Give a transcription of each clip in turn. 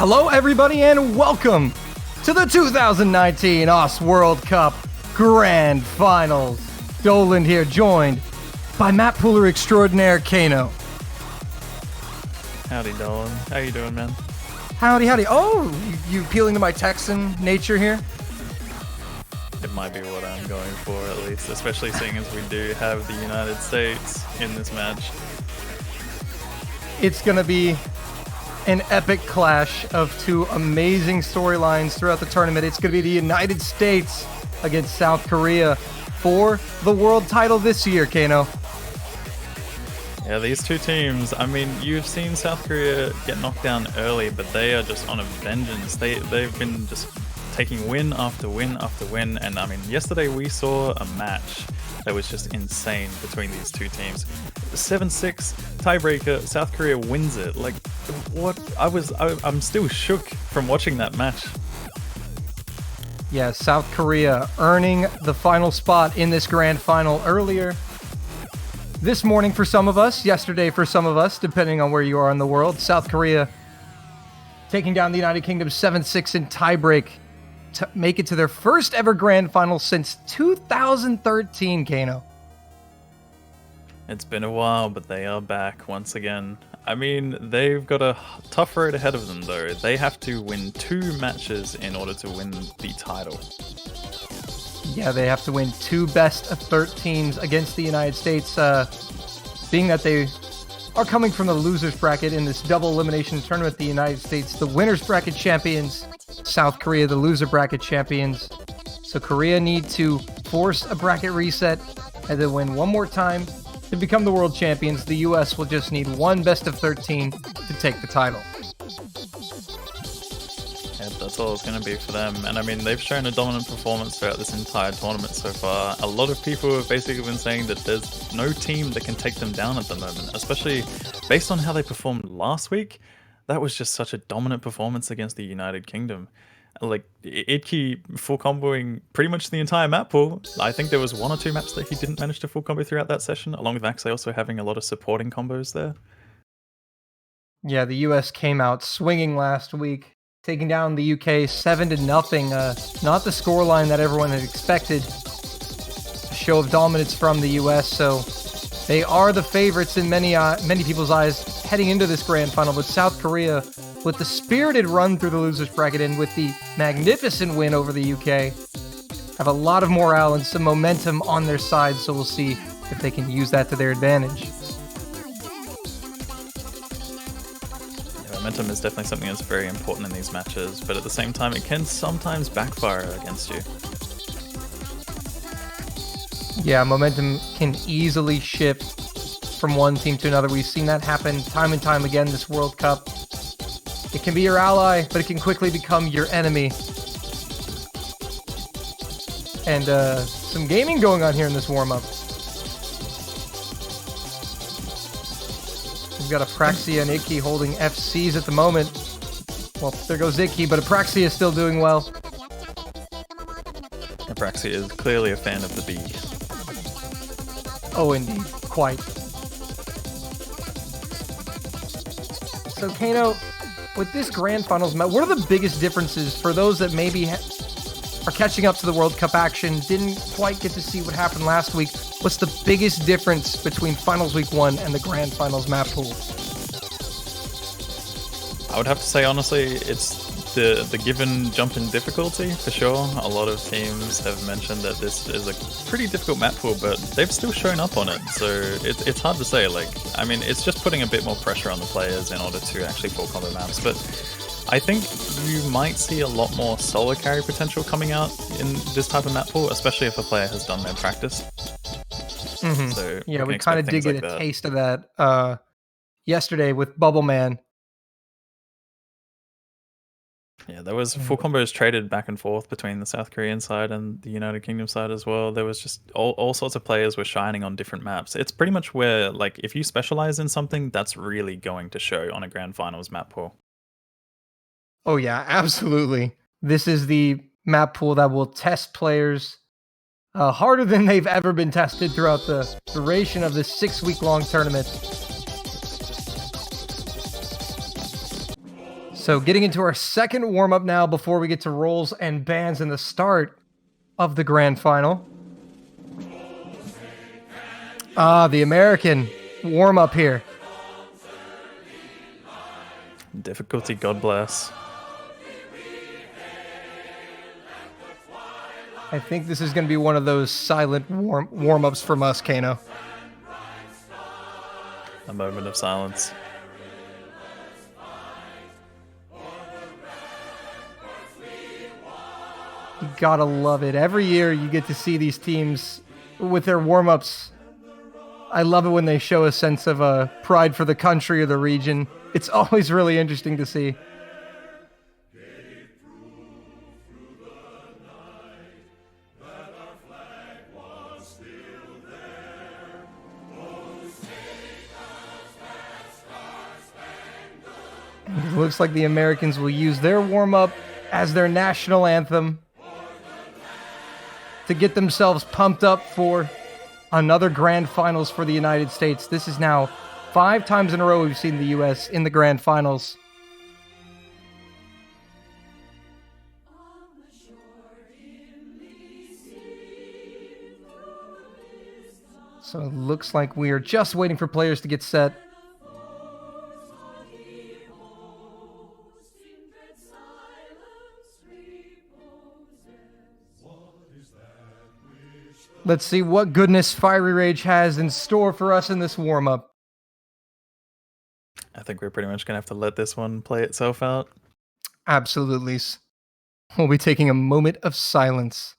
Hello, everybody, and welcome to the 2019 OS World Cup Grand Finals. Doland here, joined by map pooler extraordinaire Kano. Howdy, Dolan. How you doing, man? Howdy, howdy. Oh, you appealing to my Texan nature here? It might be what I'm going for, at least, especially seeing as we do have the United States in this match. It's going to be an epic clash of two amazing storylines throughout the tournament. It's going to be the United States against South Korea for the world title this year, Kano. Yeah, these two teams, I mean, you've seen South Korea get knocked down early, but they are just on a vengeance. They've been just taking win after win after win, and I mean, yesterday we saw a match that was just insane between these two teams. 7-6 tiebreaker, South Korea wins it. Like, what? I'm still shook from watching that match. Yeah, South Korea earning the final spot in this grand final earlier this morning for some of us, yesterday for some of us, depending on where you are in the world. South Korea taking down the United Kingdom 7-6 in tiebreak to make it to their first ever grand final since 2013, Kano. It's been a while, but they are back once again. I mean, they've got a tough road ahead of them, though. They have to win 2 matches in order to win the title. Yeah, they have to win 2 best of 13s against the United States, being that they are coming from the losers bracket in this double elimination tournament. The United States, the winners bracket champions, South Korea, the loser bracket champions. So Korea need to force a bracket reset and then win one more time to become the world champions. The US will just need 1 best of 13 to take the title. Yeah, that's all it's going to be for them. And I mean, they've shown a dominant performance throughout this entire tournament so far. A lot of people have basically been saying that there's no team that can take them down at the moment, especially based on how they performed last week. That was just such a dominant performance against the United Kingdom. Like, Idke full comboing pretty much the entire map pool. I think there was 1 or 2 maps that he didn't manage to full combo throughout that session, along with Axel also having a lot of supporting combos there. Yeah, the US came out swinging last week, taking down the UK 7-0. Not the scoreline that everyone had expected. A show of dominance from the US, so they are the favorites in many people's eyes heading into this grand final. But South Korea, with the spirited run through the losers bracket and with the magnificent win over the UK, have a lot of morale and some momentum on their side, so we'll see if they can use that to their advantage. Momentum is definitely something that's very important in these matches, but at the same time, it can sometimes backfire against you. Yeah, momentum can easily shift from one team to another. We've seen that happen time and time again this World Cup. It can be your ally, but it can quickly become your enemy. And some gaming going on here in this warm-up. We've got Apraxia and Idke holding FCs at the moment. Well, there goes Idke, but Apraxia is still doing well. Apraxia is clearly a fan of the B. Oh, indeed. Quite. So, Kano, with this Grand Finals match, what are the biggest differences for those that maybe are catching up to the World Cup action, didn't quite get to see what happened last week? What's the biggest difference between Finals Week 1 and the Grand Finals map pool? I would have to say, honestly, it's the given jump in difficulty, for sure. A lot of teams have mentioned that this is a pretty difficult map pool, but they've still shown up on it, so it's hard to say. Like, I mean, it's just putting a bit more pressure on the players in order to actually full combo maps, but I think you might see a lot more solo carry potential coming out in this type of map pool, especially if a player has done their practice. Mm-hmm. So yeah, we kind of did get a taste of that yesterday with Bubble Man. Yeah, there was full combos traded back and forth between the South Korean side and the United Kingdom side as well. There was just all sorts of players were shining on different maps. It's pretty much where, like, if you specialize in something, that's really going to show on a Grand Finals map pool. Oh yeah, absolutely. This is the map pool that will test players harder than they've ever been tested throughout the duration of this 6-week-long tournament. So getting into our second warm-up now before we get to roles and bans and the start of the grand final. The American warm-up here. Difficulty, God bless. I think this is going to be one of those silent warm-ups from us, Kano. A moment of silence. You gotta love it. Every year you get to see these teams with their warm-ups. I love it when they show a sense of pride for the country or the region. It's always really interesting to see. And it looks like the Americans will use their warm-up as their national anthem to get themselves pumped up for another grand finals for the United States. This is now 5 times in a row we've seen the U.S. in the grand finals. So it looks like we are just waiting for players to get set. Let's see what goodness Fiery Rage has in store for us in this warm-up. I think we're pretty much gonna have to let this one play itself out. Absolutely. We'll be taking a moment of silence.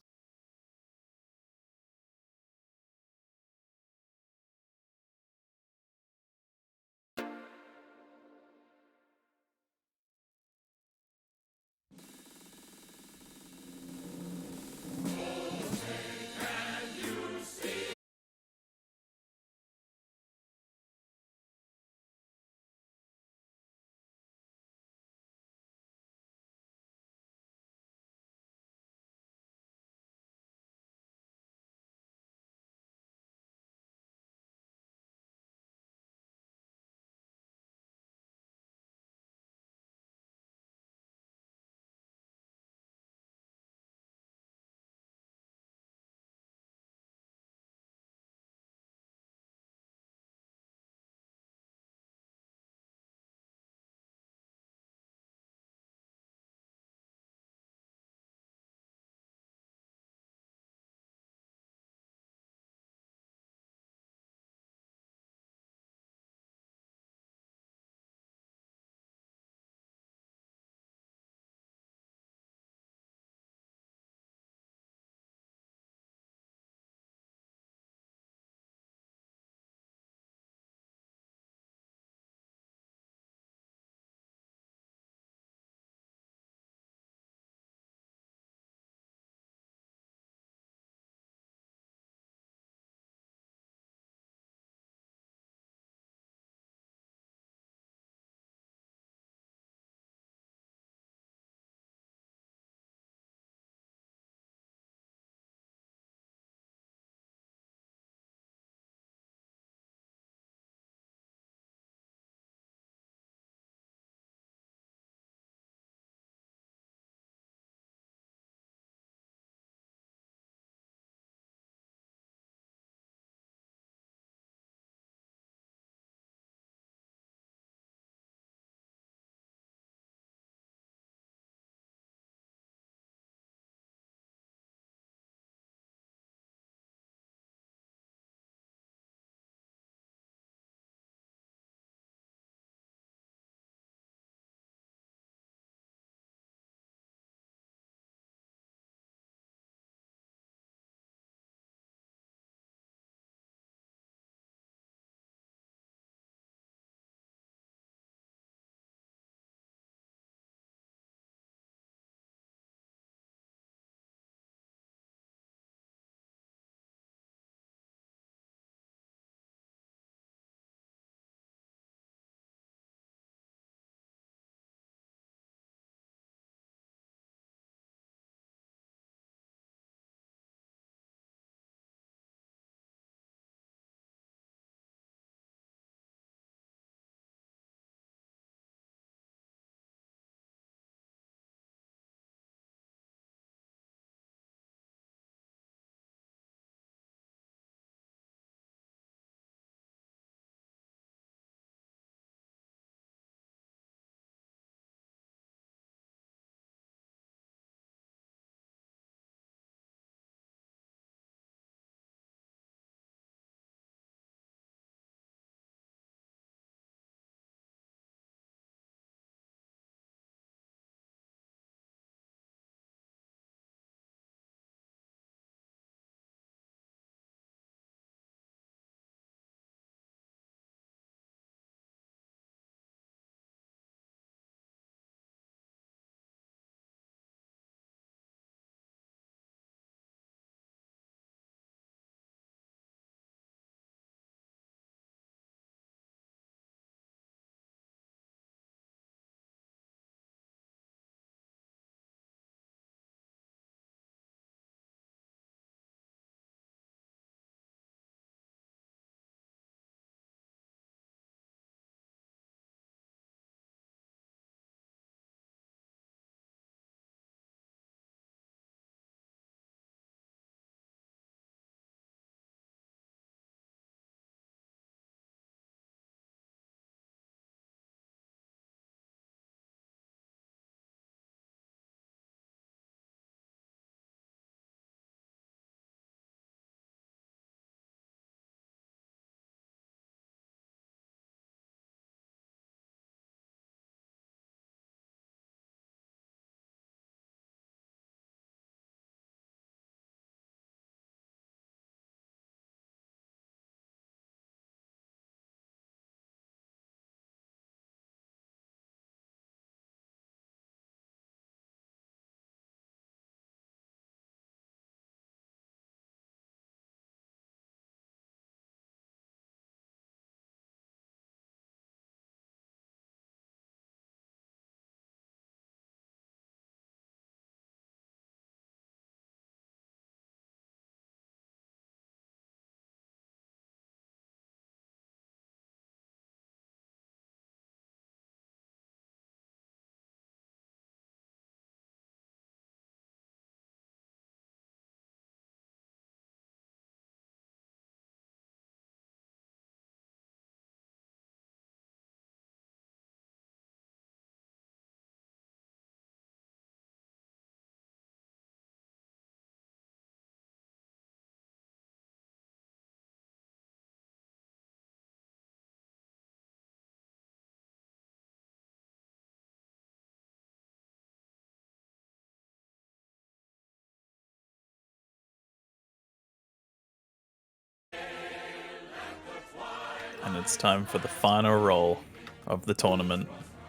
And it's time for the final roll of the tournament.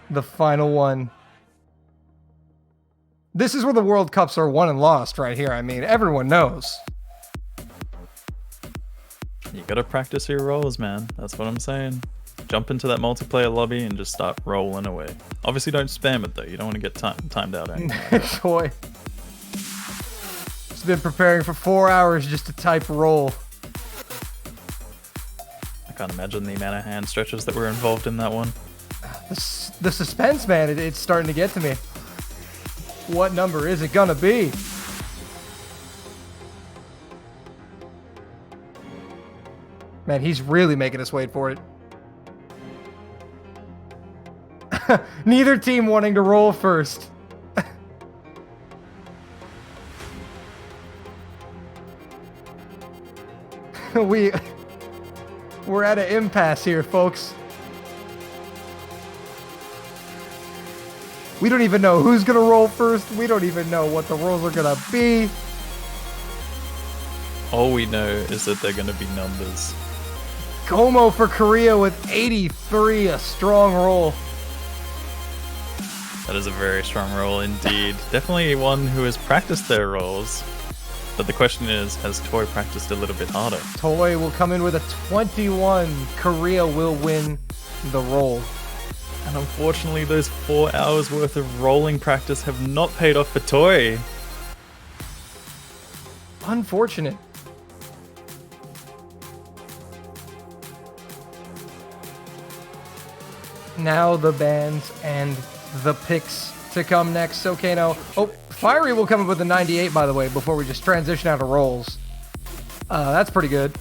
The final one. This is where the World Cups are won and lost right here. I mean, everyone knows. You gotta practice your rolls, man. That's what I'm saying. Jump into that multiplayer lobby and just start rolling away. Obviously, don't spam it though. You don't want to get timed out or anything like that. Toy. He's been preparing for 4 hours just to type roll. I can't imagine the amount of hand stretches that were involved in that one. The suspense, man, it's starting to get to me. What number is it gonna be? Man, he's really making us wait for it. Neither team wanting to roll first. We're at an impasse here, folks. We don't even know who's gonna roll first. We don't even know what the rolls are gonna be. All we know is that they're gonna be numbers. Como for Korea with 83, a strong roll. That is a very strong roll indeed. Definitely one who has practiced their rolls. But the question is, has Toy practiced a little bit harder? Toy will come in with a 21. Korea will win the roll. And unfortunately, those 4 hours worth of rolling practice have not paid off for Toy. Unfortunate. Now the bans and the picks to come next. Okay, now, oh, Fiery will come up with a 98, by the way, before we just transition out of rolls. That's pretty good.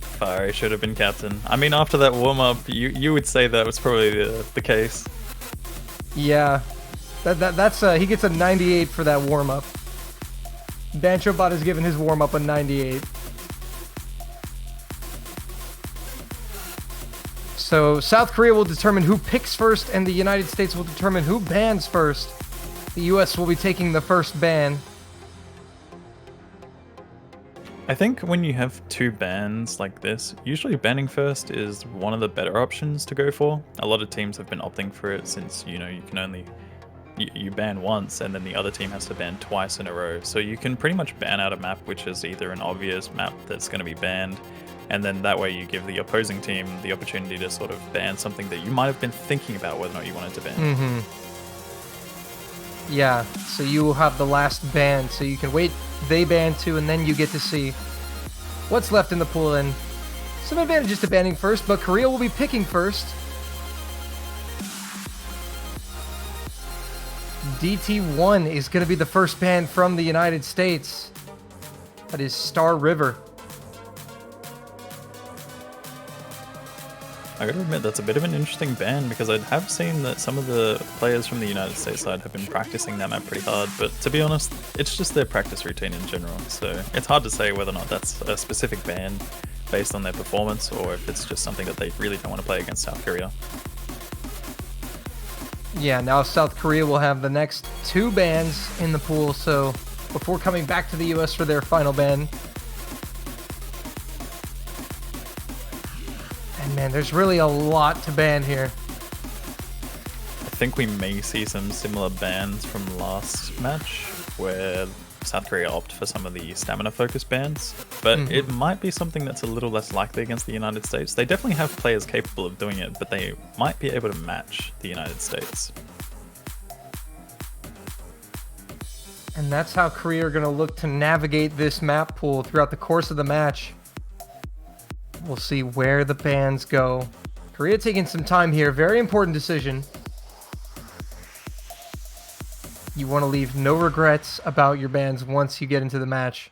Fiery should have been captain. I mean, after that warm-up, you would say that was probably the case. Yeah, that's he gets a 98 for that warm-up. Banchobot has given his warm-up a 98. So South Korea will determine who picks first, and the United States will determine who bans first. The US will be taking the first ban. I think when you have two bans like this, usually banning first is one of the better options to go for. A lot of teams have been opting for it since, you know, you can only... You ban once, and then the other team has to ban twice in a row. So you can pretty much ban out a map which is either an obvious map that's going to be banned, and then that way you give the opposing team the opportunity to sort of ban something that you might have been thinking about whether or not you wanted to ban. Mm-hmm. Yeah, so you will have the last ban, so you can wait, they ban too, and then you get to see what's left in the pool. And some advantages to banning first, but Korea will be picking first. DT1 is going to be the first ban from the United States. That is Star River. I gotta admit, that's a bit of an interesting ban, because I have seen that some of the players from the United States side have been practicing that map pretty hard, but to be honest, it's just their practice routine in general, so it's hard to say whether or not that's a specific ban based on their performance, or if it's just something that they really don't want to play against South Korea. Yeah, now South Korea will have the next two bans in the pool, so before coming back to the US for their final ban. And man, there's really a lot to ban here. I think we may see some similar bans from last match, where South Korea opt for some of the stamina-focused bans, but it might be something that's a little less likely against the United States. They definitely have players capable of doing it, but they might be able to match the United States. And that's how Korea are going to look to navigate this map pool throughout the course of the match. We'll see where the bans go. Korea taking some time here. Very important decision. You want to leave no regrets about your bans once you get into the match.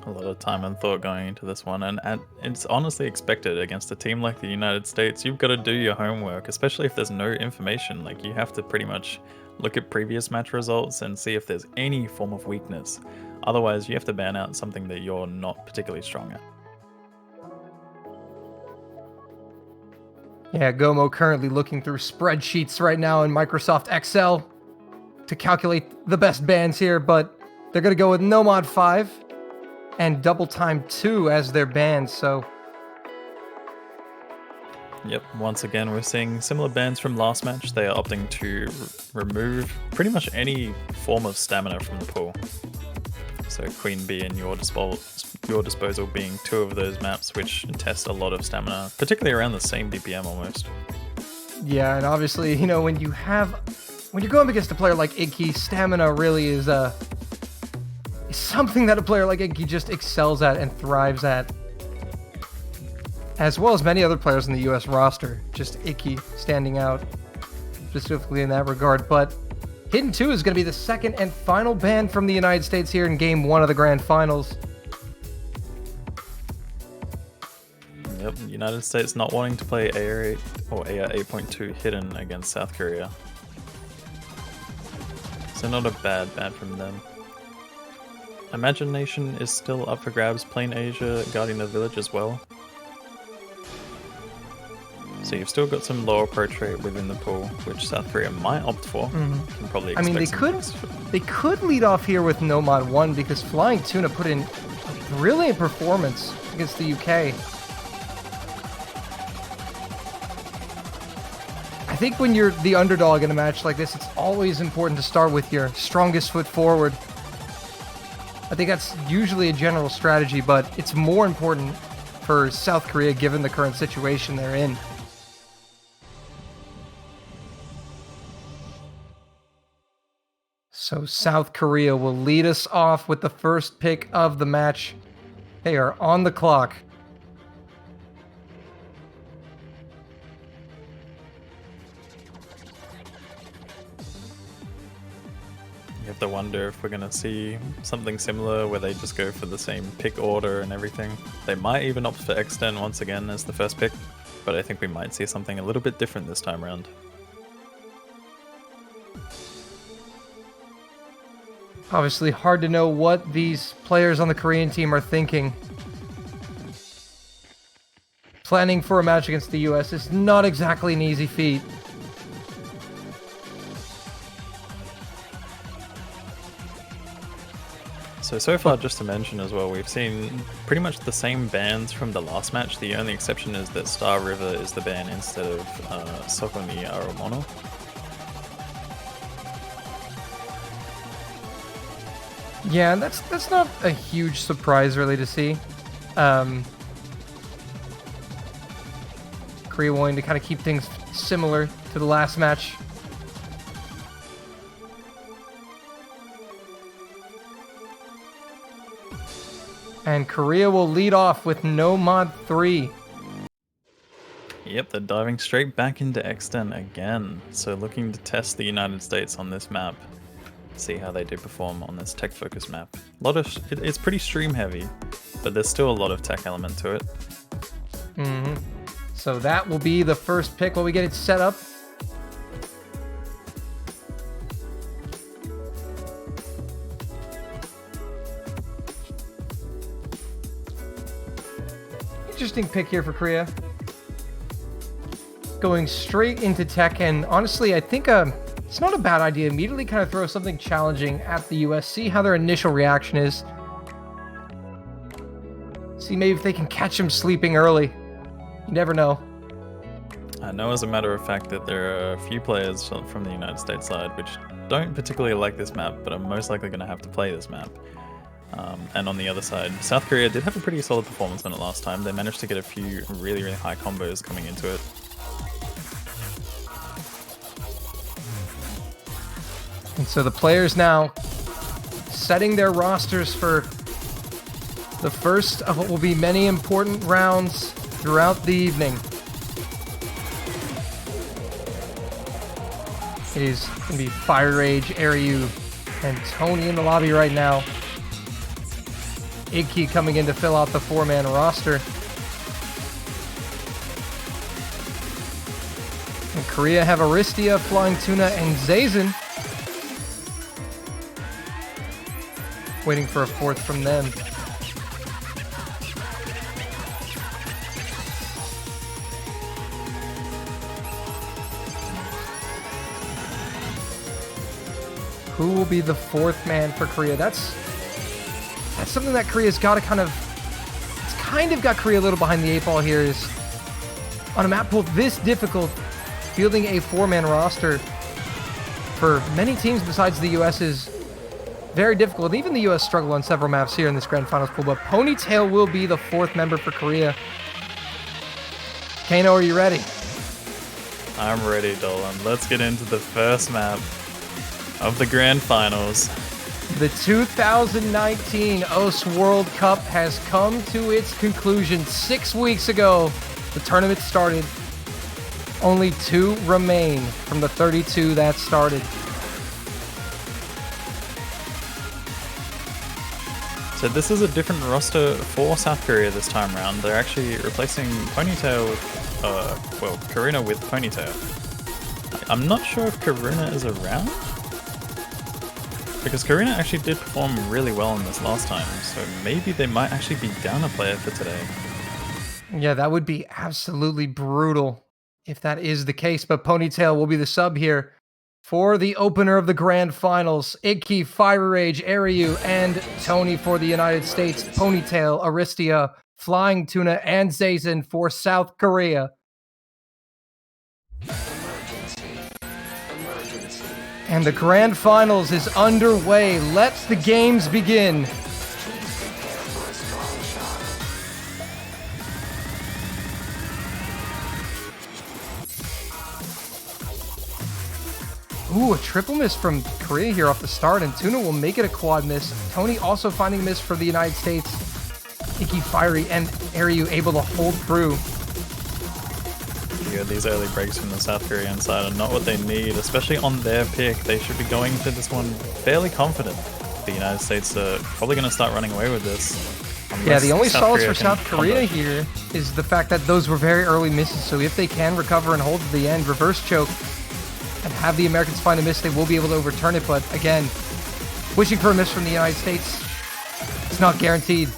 A lot of time and thought going into this one, and it's honestly expected against a team like the United States. You've got to do your homework, especially if there's no information. Like, you have to pretty much look at previous match results and see if there's any form of weakness. Otherwise, you have to ban out something that you're not particularly strong at. Yeah, Gomo currently looking through spreadsheets right now in Microsoft Excel. to calculate the best bans here, but they're going to go with No Mod 5 and Double Time 2 as their bans, so... Yep, once again we're seeing similar bans from last match. They are opting to remove pretty much any form of stamina from the pool. So Queen Bee and Your Disposal being two of those maps which test a lot of stamina, particularly around the same BPM almost. Yeah, and obviously, you know, when you're going up against a player like Iggy, stamina really is something that a player like Iggy just excels at and thrives at. As well as many other players in the US roster, just Iggy standing out specifically in that regard. But Hidden 2 is going to be the second and final ban from the United States here in Game 1 of the Grand Finals. Yep, the United States not wanting to play AR8 or AR8.2 Hidden against South Korea. So not a bad ban from them. Imagination is still up for grabs, Plain Asia guarding the village as well. So you've still got some lower approach rate within the pool, which South Korea might opt for. Can probably expect they could lead off here with No Mod 1 because Flying Tuna put in a brilliant performance against the UK. I think when you're the underdog in a match like this, it's always important to start with your strongest foot forward. I think that's usually a general strategy, but it's more important for South Korea given the current situation they're in. So South Korea will lead us off with the first pick of the match. They are on the clock. You have to wonder if we're going to see something similar where they just go for the same pick order and everything. They might even opt for Extend once again as the first pick, but I think we might see something a little bit different this time around. Obviously hard to know what these players on the Korean team are thinking. Planning for a match against the US is not exactly an easy feat. So far, just to mention as well, we've seen pretty much the same bans from the last match. The only exception is that Star River is the ban instead of Sokoni Aromono. Yeah, that's not a huge surprise really to see. Korea wanting to kind of keep things similar to the last match. And Korea will lead off with No Mod 3. Yep, they're diving straight back into Extend again. So looking to test the United States on this map. See how they do perform on this tech-focused map. It's pretty stream heavy, but there's still a lot of tech element to it. So that will be the first pick while we get it set up. Interesting pick here for Korea. Going straight into tech, and honestly, I think it's not a bad idea. Immediately kind of throw something challenging at the US, see how their initial reaction is. See maybe if they can catch them sleeping early. You never know. I know as a matter of fact that there are a few players from the United States side which don't particularly like this map, but are most likely going to have to play this map. And on the other side, South Korea did have a pretty solid performance on it last time. They managed to get a few really, really high combos coming into it. And so the players now setting their rosters for the first of what will be many important rounds throughout the evening. It is going to be Fire Rage, Aryu, and Tony in the lobby right now. Iggy coming in to fill out the 4-man roster. And Korea have Aristia, Flying Tuna, and Zazen. Waiting for a fourth from them. who will be the fourth man for Korea? That's something that Korea's got to kind of got Korea a little behind the eight ball here. Is on a map pool this difficult, fielding a four-man roster for many teams besides the US is very difficult. Even the US struggle on several maps here in this Grand Finals pool, but Ponytail will be the fourth member for Korea. Kano, are you ready? I'm ready, Dolan. Let's get into the first map of the Grand Finals. The 2019 OS World Cup has come to its conclusion. 6 weeks ago, the tournament started. Only 2 remain from the 32 that started. So this is a different roster for South Korea this time around. They're actually replacing Ponytail with, Karuna with Ponytail. I'm not sure if Karuna is around, because Karuna actually did perform really well in this last time, so maybe they might actually be down a player for today. Yeah, that would be absolutely brutal if that is the case, but Ponytail will be the sub here for the opener of the Grand Finals. Iggy, Fire Rage, Ariu, and Tony for the United States. Ponytail, Aristia, Flying Tuna, and Zazen for South Korea. And the Grand Finals is underway. Let the games begin. Ooh, a triple miss from Korea here off the start, and Tuna will make it a quad miss. Tony also finding a miss for the United States. Iggy, Fiery, and Ariu able to hold through. Yeah, these early breaks from the South Korean side are not what they need, especially on their pick. They should be going into this one fairly confident. The United States are probably going to start running away with this. Yeah, the only solace for South Korea here is the fact that those were very early misses, so if they can recover and hold to the end, reverse choke, and have the Americans find a miss, they will be able to overturn it. But again, wishing for a miss from the United States, it's not guaranteed.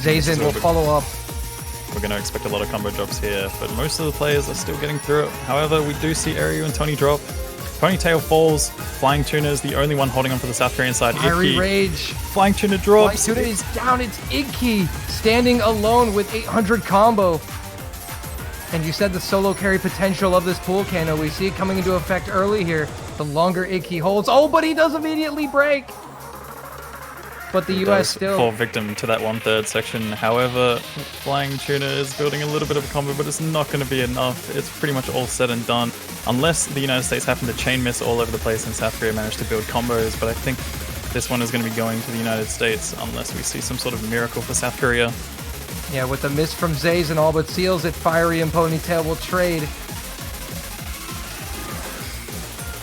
Zazen will follow up. We're going to expect a lot of combo drops here, but most of the players are still getting through it. However, we do see Ariu and Tony drop. Ponytail falls. Flying Tuna is the only one holding on for the South Korean side. Fiery Rage. Flying Tuna drops. Flying Tuna is down. It's Iggy standing alone with 800 combo. And you said the solo carry potential of this pool, Kano. We see it coming into effect early here. The longer Iggy holds. Oh, but he does immediately break. But the US still fall victim to that 1/3 section. However, Flying Tuna is building a little bit of a combo, but it's not going to be enough. It's pretty much all said and done. Unless the United States happen to chain miss all over the place and South Korea manage to build combos, but I think this one is going to be going to the United States unless we see some sort of miracle for South Korea. Yeah, with the miss from Zaze and all but seals it, Fiery and Ponytail will trade.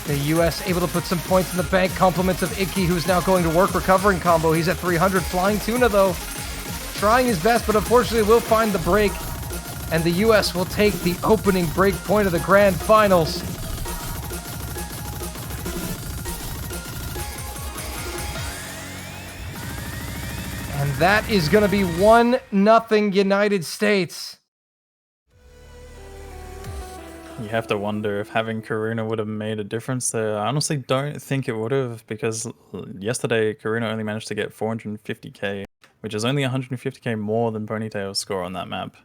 The US able to put some points in the bank. Compliments of Iggy, who's now going to work recovering combo. He's at 300. Flying Tuna, though, trying his best, but unfortunately will find the break. And the US will take the opening break point of the Grand Finals. And that is going to be 1-0 United States. You have to wonder if having Karuna would have made a difference there. I honestly don't think it would have, because yesterday Karuna only managed to get 450k, which is only 150k more than Ponytail's score on that map.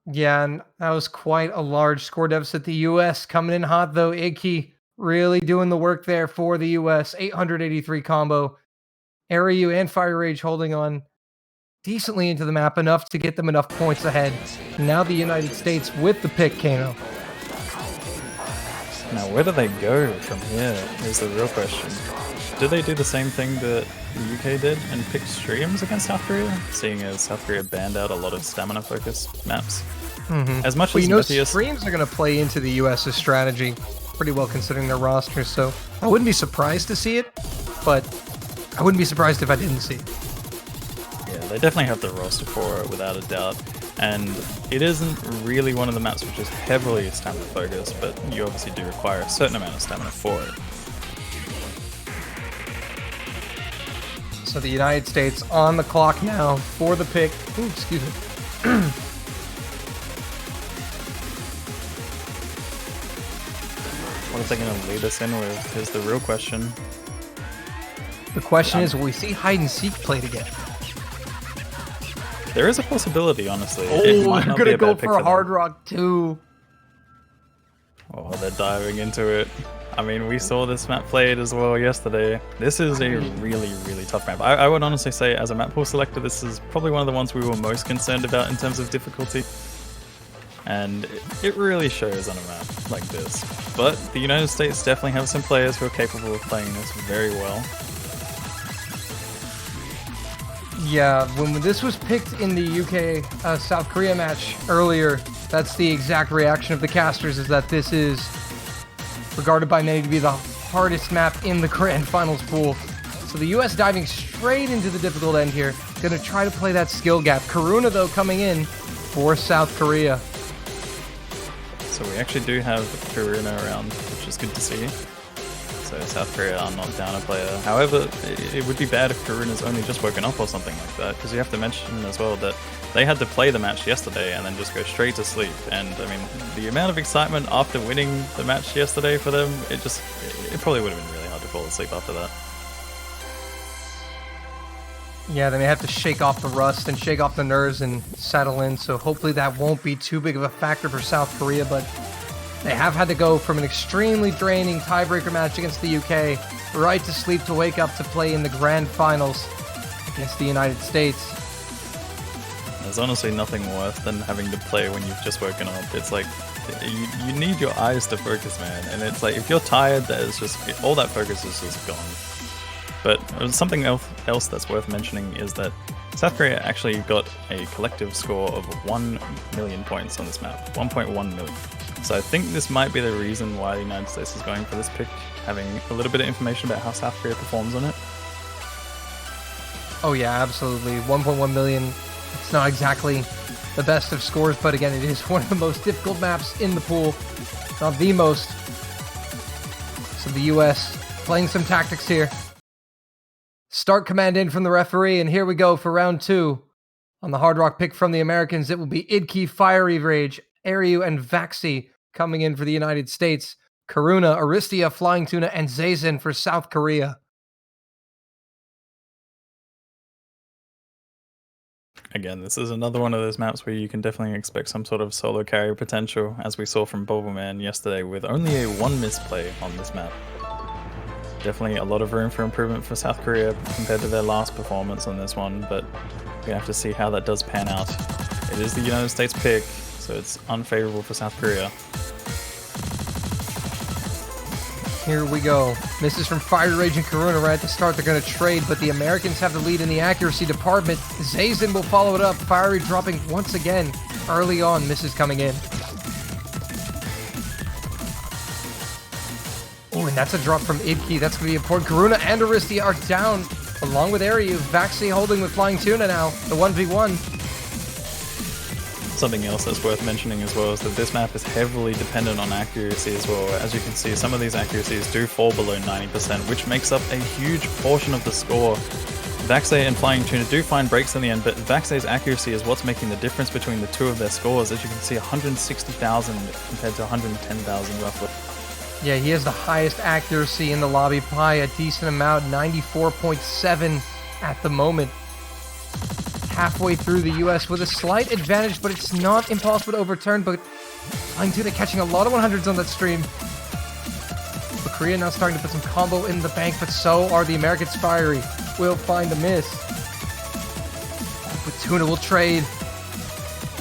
Yeah, and that was quite a large score deficit. The US coming in hot, though. Iggy really doing the work there for the US. 883 combo. Ariu and Fire Rage holding on decently into the map, enough to get them enough points ahead. Now the United States with the pick, Kano. Now, where do they go from here is the real question. Do they do the same thing that the UK did and pick streams against South Korea? Seeing as South Korea banned out a lot of stamina-focused maps. As much as Matthias... streams are going to play into the US's strategy pretty well considering their roster, so I wouldn't be surprised to see it, but I wouldn't be surprised if I didn't see it. Yeah, they definitely have the roster for it, without a doubt. And it isn't really one of the maps which is heavily stamina focused, but you obviously do require a certain amount of stamina for it. So the United States on the clock now for the pick. Ooh, excuse me. What are they going to lead us in with is the real question. The question is, will we see hide and seek played again? There is a possibility, honestly. Oh, they're going to go for Hard Rock too. Oh, they're diving into it. I mean, we saw this map played as well yesterday. This is a really, really tough map. I would honestly say, as a map pool selector, this is probably one of the ones we were most concerned about in terms of difficulty. And it really shows on a map like this. But the United States definitely have some players who are capable of playing this very well. Yeah, when this was picked in the UK South Korea match earlier, that's the exact reaction of the casters, is that this is regarded by many to be the hardest map in the Grand Finals pool. So the US diving straight into the difficult end here, gonna try to play that skill gap. Karuna, though, coming in for South Korea. So we actually do have Karuna around, which is good to see. So South Korea are not down a player. However, it would be bad if Karuna's only just woken up or something like that, because you have to mention as well that they had to play the match yesterday and then just go straight to sleep. And I mean, the amount of excitement after winning the match yesterday for them, it probably would have been really hard to fall asleep after that. Yeah, they may have to shake off the rust and shake off the nerves and settle in, so hopefully that won't be too big of a factor for South Korea, but they have had to go from an extremely draining tiebreaker match against the UK right to sleep to wake up to play in the Grand Finals against the United States. There's honestly nothing worse than having to play when you've just woken up. It's like, you need your eyes to focus, man. And it's like, if you're tired, there's just, all that focus is just gone. But something else that's worth mentioning is that South Korea actually got a collective score of 1 million points on this map, 1.1 million. So I think this might be the reason why the United States is going for this pick, having a little bit of information about how South Korea performs on it. Oh yeah, absolutely. 1.1 million. It's not exactly the best of scores, but again, it is one of the most difficult maps in the pool. Not the most. So the US playing some tactics here. Start command in from the referee, and here we go for round 2. On the Hard Rock pick from the Americans, it will be Idki, Fiery Rage, Aryu, and Vaxi coming in for the United States. Karuna, Aristia, Flying Tuna, and Zazen for South Korea. Again, this is another one of those maps where you can definitely expect some sort of solo carry potential, as we saw from Bobbleman yesterday with only a 1 misplay on this map. Definitely a lot of room for improvement for South Korea compared to their last performance on this one, but we're gonna have to see how that does pan out. It is the United States pick, so it's unfavorable for South Korea. Here we go. Misses from Fire Rage and Karuna right at the start. They're going to trade, but the Americans have the lead in the accuracy department. Zazen will follow it up. Fiery dropping once again early on. Misses coming in. Oh, and that's a drop from Idki. That's going to be important. Karuna and Aristia are down, along with Aryu. Vaxi holding with Flying Tuna now. The 1v1. Something else that's worth mentioning as well is that this map is heavily dependent on accuracy as well. As you can see, some of these accuracies do fall below 90%, which makes up a huge portion of the score. Vaxe and Flying Tuna do find breaks in the end, but Vaxe's accuracy is what's making the difference between the two of their scores. As you can see, 160,000 compared to 110,000 roughly. Yeah, he has the highest accuracy in the lobby by a decent amount, 94.7 at the moment. Halfway through the US with a slight advantage, but it's not impossible to overturn. But Flying Tuna catching a lot of 100s on that stream. But Korea now starting to put some combo in the bank, but so are the Americans. Fiery will find a miss. But Tuna will trade.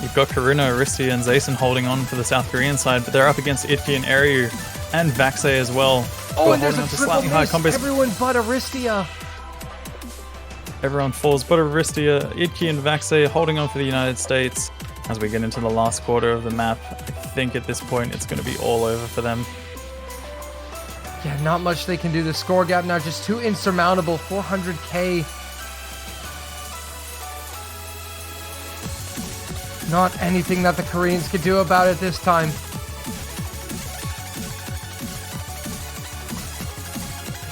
You've got Karuna, Aristia, and Zazen holding on for the South Korean side, but they're up against Idki and Aryu and Vaxe as well. Oh, and there's a triple miss. Everyone but Aristia. Everyone falls but Aristia, Idki and Vaxe holding on for the United States. As we get into the last quarter of the map, I think at this point it's going to be all over for them. Yeah, not much they can do. The score gap now just too insurmountable. 400k. Not anything that the Koreans could do about it this time.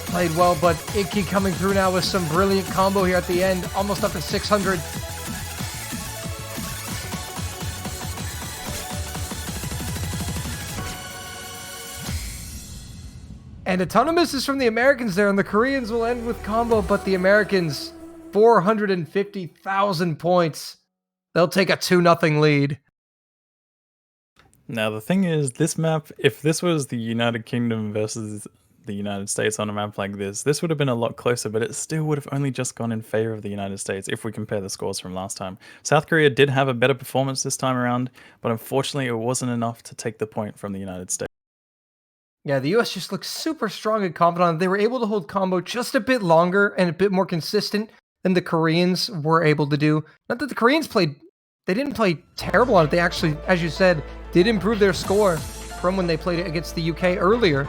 Played well, but Idki coming through now with some brilliant combo here at the end. Almost up to 600. And a ton of misses from the Americans there, and the Koreans will end with combo, but the Americans, 450,000 points. They'll take a 2-0 lead. Now, the thing is, this map, if this was the United Kingdom versus the United States on a map like this would have been a lot closer, but it still would have only just gone in favor of the United States if we compare the scores from last time. South Korea did have a better performance this time around, but unfortunately it wasn't enough to take the point from the United States. Yeah, the US just looks super strong and confident. They were able to hold combo just a bit longer and a bit more consistent than the Koreans were able to do. Not that the Koreans they didn't play terrible on it. They actually, as you said, did improve their score from when they played it against the UK earlier.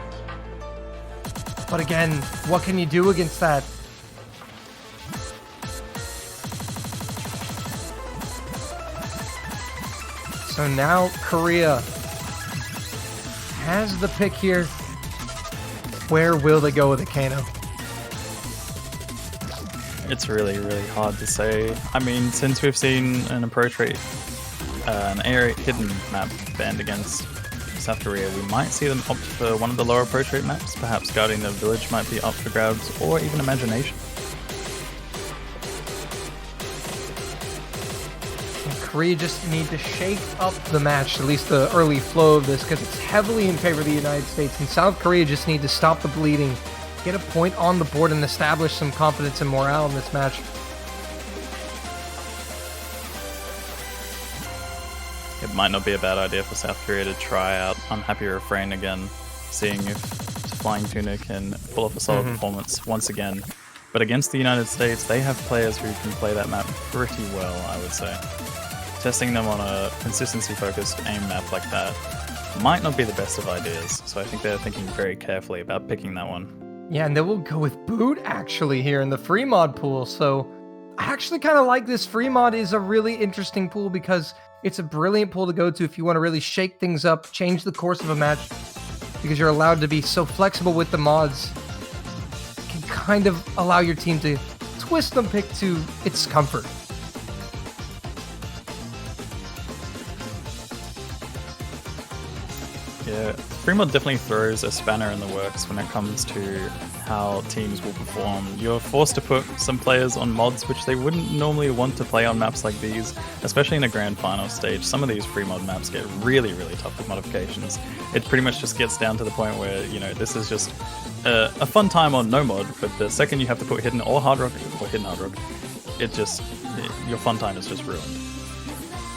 But again, what can you do against that? So now Korea has the pick here. Where will they go with Akano? It's really, really hard to say. I mean, since we've seen an approach rate, an area hidden map banned against South Korea, we might see them opt for one of the lower approach rate maps. Perhaps Guarding the Village might be up for grabs, or even Imagination. Korea just need to shake up the match, at least the early flow of this, because it's heavily in favor of the United States, and South Korea just need to stop the bleeding, get a point on the board, and establish some confidence and morale in this match. It might not be a bad idea for South Korea to try out Unhappy Refrain again, seeing if Flying Tuna can pull off a solid performance once again. But against the United States, they have players who can play that map pretty well, I would say. Testing them on a consistency-focused aim map like that might not be the best of ideas, so I think they're thinking very carefully about picking that one. Yeah, and then we'll go with Boot, actually, here in the free mod pool. So I actually kind of like this. Free mod is a really interesting pool because it's a brilliant pool to go to if you want to really shake things up, change the course of a match, because you're allowed to be so flexible with the mods. It can kind of allow your team to twist them pick to its comfort. Yeah, free mod definitely throws a spanner in the works when it comes to how teams will perform. You're forced to put some players on mods which they wouldn't normally want to play on maps like these, especially in a grand final stage. Some of these free mod maps get really, really tough with modifications. It pretty much just gets down to the point where, you know, this is just a fun time on no mod, but the second you have to put hidden or hard rock, your fun time is just ruined.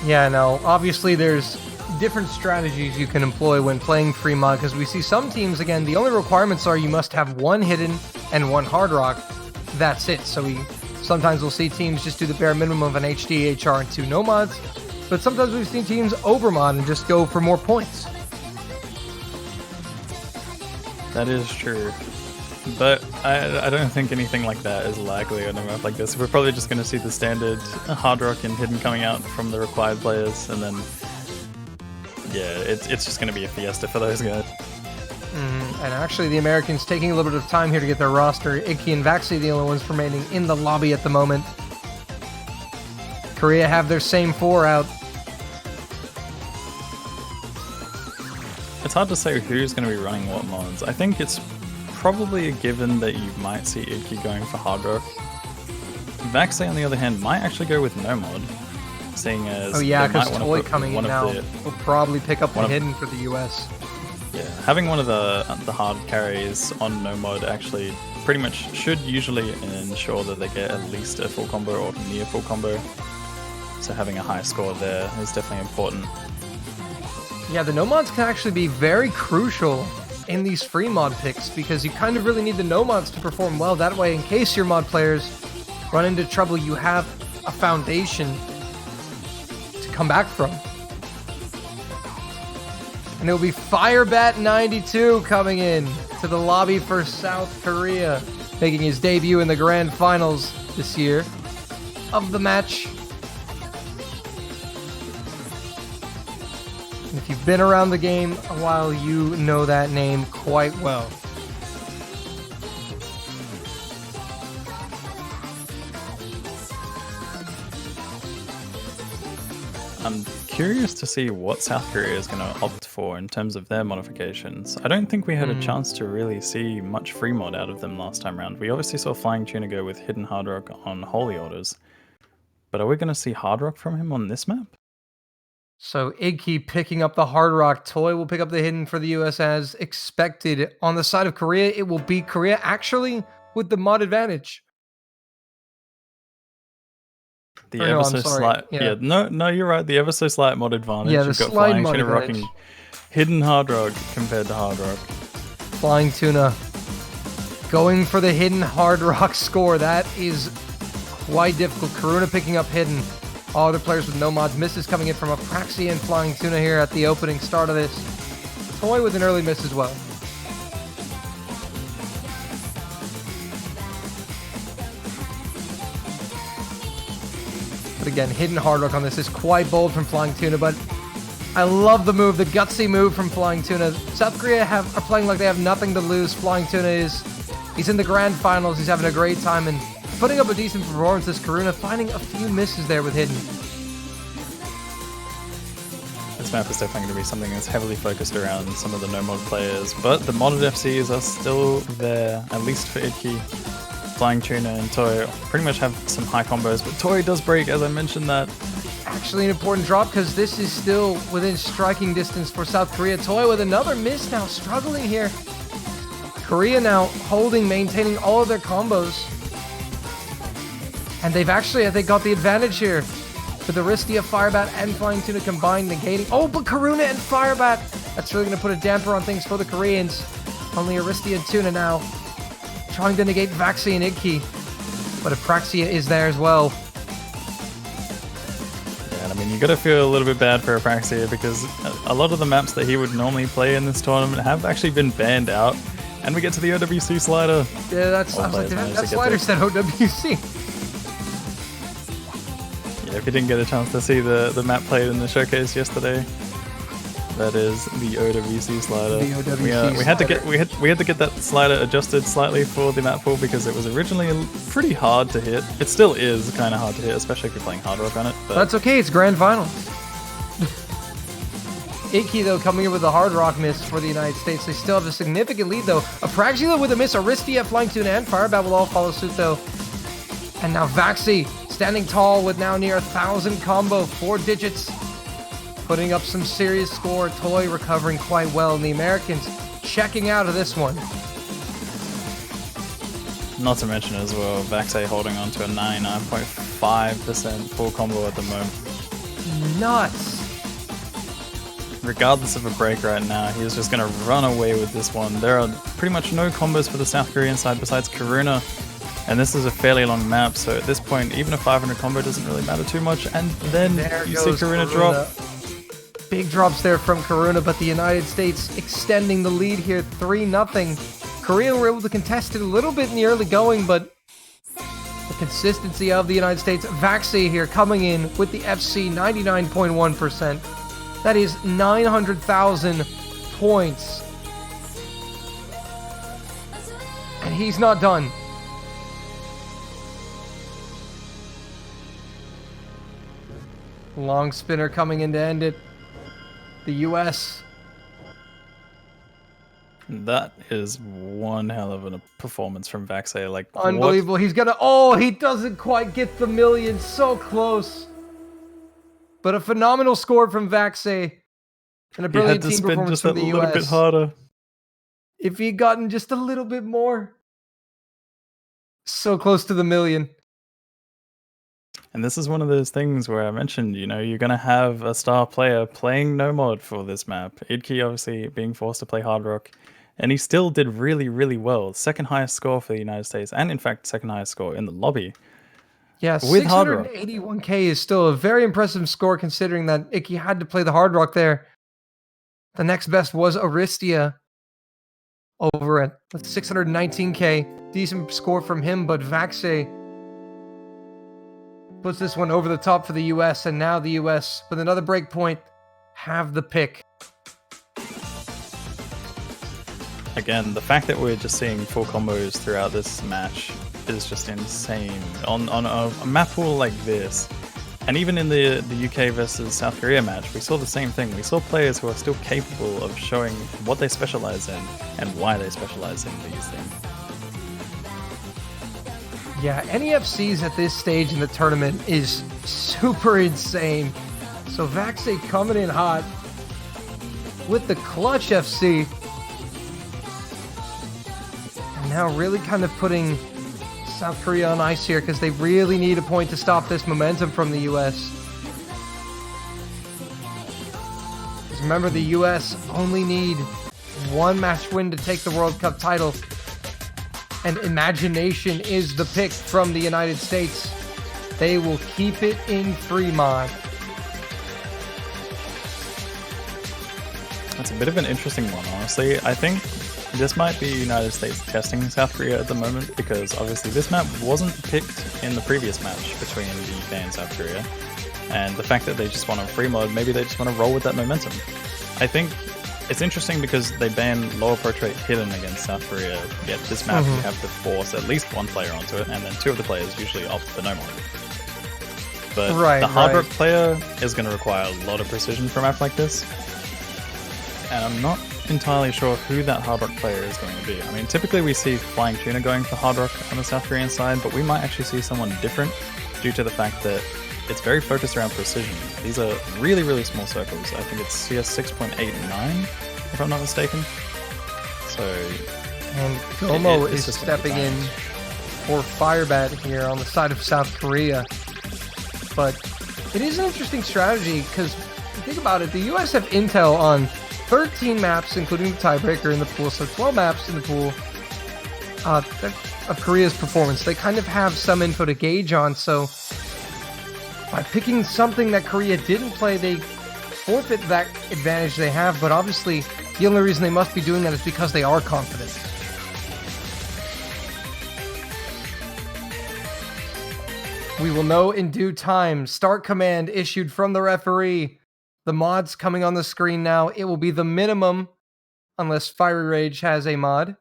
Yeah, no, obviously there's different strategies you can employ when playing free mod, because we see some teams, again, the only requirements are you must have one hidden and one hard rock. That's it. So sometimes we'll see teams just do the bare minimum of an HD, HR, and 2 no mods, but sometimes we've seen teams overmod and just go for more points. That is true. But I don't think anything like that is likely on a map like this. We're probably just going to see the standard hard rock and hidden coming out from the required players, and then yeah, it's just going to be a fiesta for those guys. And actually, the Americans taking a little bit of time here to get their roster. Icky and Vaxi the only ones remaining in the lobby at the moment. Korea have their same 4 out. It's hard to say who's going to be running what mods. I think it's probably a given that you might see Icky going for hard rock. Vaxi, on the other hand, might actually go with no mod. Seeing as because Toy coming in now will probably pick up the hidden for the US. Yeah, having one of the hard carries on no mod actually pretty much should usually ensure that they get at least a full combo or near full combo. So having a high score there is definitely important. Yeah, the no mods can actually be very crucial in these free mod picks, because you kind of really need the no mods to perform well. That way, in case your mod players run into trouble, you have a foundation come back from. And it'll be Firebat92 coming in to the lobby for South Korea, making his debut in the grand finals this year of the match. And if you've been around the game a while, you know that name quite well. I'm curious to see what South Korea is going to opt for in terms of their modifications. I don't think we had a chance to really see much free mod out of them last time around. We obviously saw Flying Tuna go with Hidden Hard Rock on Holy Orders. But are we going to see Hard Rock from him on this map? So Iggy picking up the Hard Rock. Toy will pick up the Hidden for the US as expected. On the side of Korea, it will beat Korea actually with the mod advantage. The ever so slight, no, you're right. The ever so slight mod advantage. Yeah, the You've got slight Flying mod Tuna advantage. rocking Hidden Hard Rock compared to Hard Rock. Flying Tuna going for the Hidden Hard Rock score. That is quite difficult. Karuna picking up Hidden. All other players with no mods. Misses coming in from Apraxia and Flying Tuna here at the opening start of this. Toy with an early miss as well. But again, Hidden Hard Rock on this is quite bold from Flying Tuna, but I love the move, the gutsy move from Flying Tuna. South Korea are playing like they have nothing to lose. Flying Tuna he's in the grand finals, he's having a great time and putting up a decent performance as Karuna, finding a few misses there with Hidden. This map is definitely going to be something that's heavily focused around some of the no-mod players, but the modded FCs are still there, at least for Idki. Flying Tuna and Toy pretty much have some high combos, but Toy does break, as I mentioned that. Actually an important drop because this is still within striking distance for South Korea. Toy with another miss now, struggling here. Korea now holding, maintaining all of their combos. And they've actually, I think, got the advantage here. With Aristia, Firebat, and Flying Tuna combined, negating. Oh, but Karuna and Firebat! That's really going to put a damper on things for the Koreans. Only Aristia and Tuna now trying to negate Vaxi and Igki. But Apraxia is there as well. Yeah, I mean, you got to feel a little bit bad for Apraxia because a lot of the maps that he would normally play in this tournament have actually been banned out. And we get to the OWC slider. Yeah, that slider said OWC. If you didn't get a chance to see the map played in the showcase yesterday, that is the OWC slider. The OWC we had to get that slider adjusted slightly for the map pool because it was originally pretty hard to hit. It still is kind of hard to hit, especially if you're playing Hard Rock on it. But that's okay, it's grand finals. Iggy, though, coming in with a Hard Rock miss for the United States. They still have a significant lead, though. Apraxia with a miss. Aristia, Flying Tuna, and Firebat will all follow suit, though. And now Vaxi standing tall with now near 1,000 combo, 4 digits, putting up some serious score. Toy recovering quite well, and the Americans checking out of this one. Not to mention as well, Vaxi holding on to a 99.5% full combo at the moment. Nuts. Regardless of a break right now, he's just going to run away with this one. There are pretty much no combos for the South Korean side besides Karuna. And this is a fairly long map, so at this point, even a 500 combo doesn't really matter too much. And then you see Karuna drop. Big drops there from Karuna, but the United States extending the lead here, 3-0. Korea were able to contest it a little bit in the early going, but the consistency of the United States. Vaxi here coming in with the FC 99.1%. That is 900,000 points. And he's not done. Long spinner coming in to end it. The US. That is one hell of a performance from Vaxi. Like, unbelievable. What? He's gonna. Oh, he doesn't quite get the million. So close. But a phenomenal score from Vaxi. And a brilliant team performance from the US. He had to spin just a little bit harder. If he'd gotten just a little bit more. So close to the million. And this is one of those things where I mentioned, you know, you're going to have a star player playing no mod for this map. Idki obviously being forced to play Hard Rock. And he still did really, really well. Second highest score for the United States. And in fact, second highest score in the lobby. Yeah, with 681k is still a very impressive score considering that Iggy had to play the Hard Rock there. The next best was Aristia over at 619k. Decent score from him, but Vaxi puts this one over the top for the US, and now the US, with another break point, have the pick. Again, the fact that we're just seeing full combos throughout this match is just insane. On a map pool like this, And even in the UK versus South Korea match, we saw the same thing. We saw players who are still capable of showing what they specialize in and why they specialize in these things. Yeah, NEFCs at this stage in the tournament is super insane. So vv5 coming in hot with the clutch FC. And now really kind of putting South Korea on ice here because they really need a point to stop this momentum from the US. Because remember, the US only need one match win to take the World Cup title. And Imagination is the pick from the United States. They will keep it in Fremont. That's a bit of an interesting one, honestly. I think this might be United States testing South Korea at the moment, because obviously this map wasn't picked in the previous match between the UK and South Korea. And the fact that they just want a free mod, maybe they just want to roll with that momentum. I think it's interesting because they ban low approach rate hidden against South Korea, yet this map you have to force at least one player onto it, and then two of the players usually opt for no mod. But the hard rock player is going to require a lot of precision for a map like this. And I'm not entirely sure who that hard rock player is going to be. I mean, typically we see Flying Tuna going for hard rock on the South Korean side, but we might actually see someone different due to the fact that it's very focused around precision. These are really, really small circles. I think it's CS 6.89, if I'm not mistaken. So, and Gomo is stepping in for Firebat here on the side of South Korea. But it is an interesting strategy because, think about it, the US have intel on 13 maps, including the tiebreaker in the pool, so 12 maps in the pool of Korea's performance. They kind of have some info to gauge on, so by picking something that Korea didn't play, they forfeit that advantage they have, but obviously the only reason they must be doing that is because they are confident. We will know in due time. Start command issued from the referee. The mod's coming on the screen now. It will be the minimum unless Fiery Rage has a mod.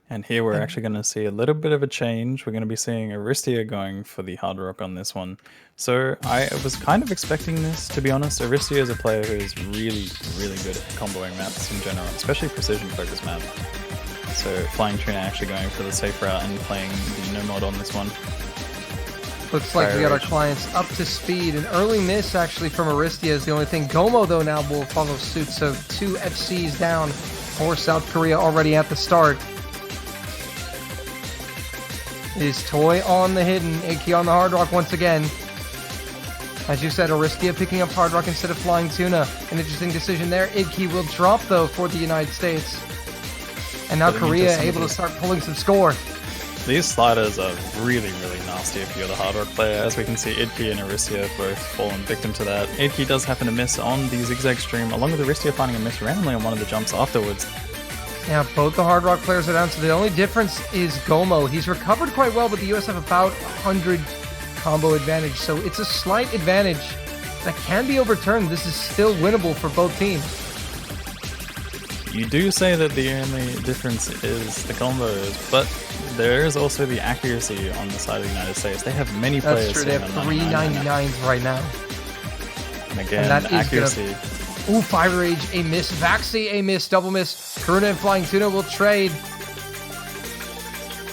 And here we're actually going to see a little bit of a change. We're going to be seeing Aristia going for the hard rock on this one. So I was kind of expecting this, to be honest. Aristia is a player who is really, really good at comboing maps in general, especially precision-focused maps. So Flying Tuna actually going for the safe route and playing the no mod on this one. Looks like we got our clients up to speed. An early miss, actually, from Aristia is the only thing. Gomo, though, now will follow suit. So 2 FCs down for South Korea already at the start. Is Toy on the hidden, Iki on the hard rock once again. As you said, Aristia picking up hard rock instead of Flying Tuna. An interesting decision there. Iki will drop, though, for the United States. And now Korea able to start pulling some score. These sliders are really, really nasty if you're the hard rock player. As we can see, Idki and Aristia have both fallen victim to that. Idki does happen to miss on the zigzag stream, along with Aristia finding a miss randomly on one of the jumps afterwards. Yeah, both the hard rock players are down, so the only difference is Gomo. He's recovered quite well, but the US have about 100 combo advantage, so it's a slight advantage that can be overturned. This is still winnable for both teams. You do say that the only difference is the combos, but there is also the accuracy on the side of the United States. They have many players. That's true, they have 399s right now. And again, the accuracy. Ooh, Fire Rage, a miss. vv5, a miss. Double miss. Karuna and Flying Tuna will trade.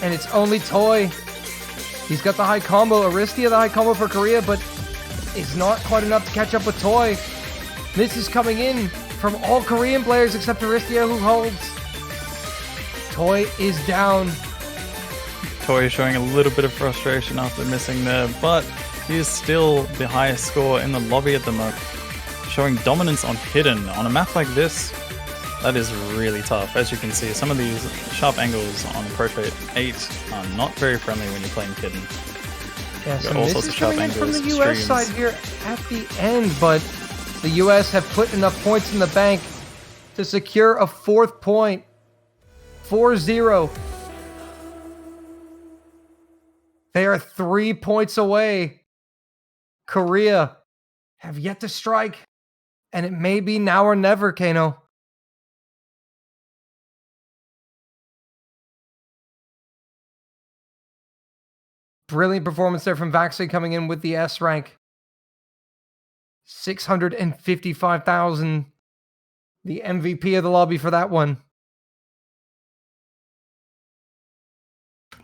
And it's only Toy. He's got the high combo. Aristia, the high combo for Korea, but it's not quite enough to catch up with Toy. This is coming in from all Korean players except Aristia, who holds. Toy is down. Toy is showing a little bit of frustration after missing there, but he is still the highest score in the lobby at the moment. Showing dominance on Hidden. On a map like this, that is really tough. As you can see, some of these sharp angles on approach rate 8 are not very friendly when you're playing Hidden. Yeah, so all sorts of sharp angles from the US side here at the end, but the US have put enough points in the bank to secure a 4th point. 4-0. They are 3 points away. Korea have yet to strike, and it may be now or never, Kano. Brilliant performance there from Vaxi coming in with the S rank. 655,000. The MVP of the lobby for that one.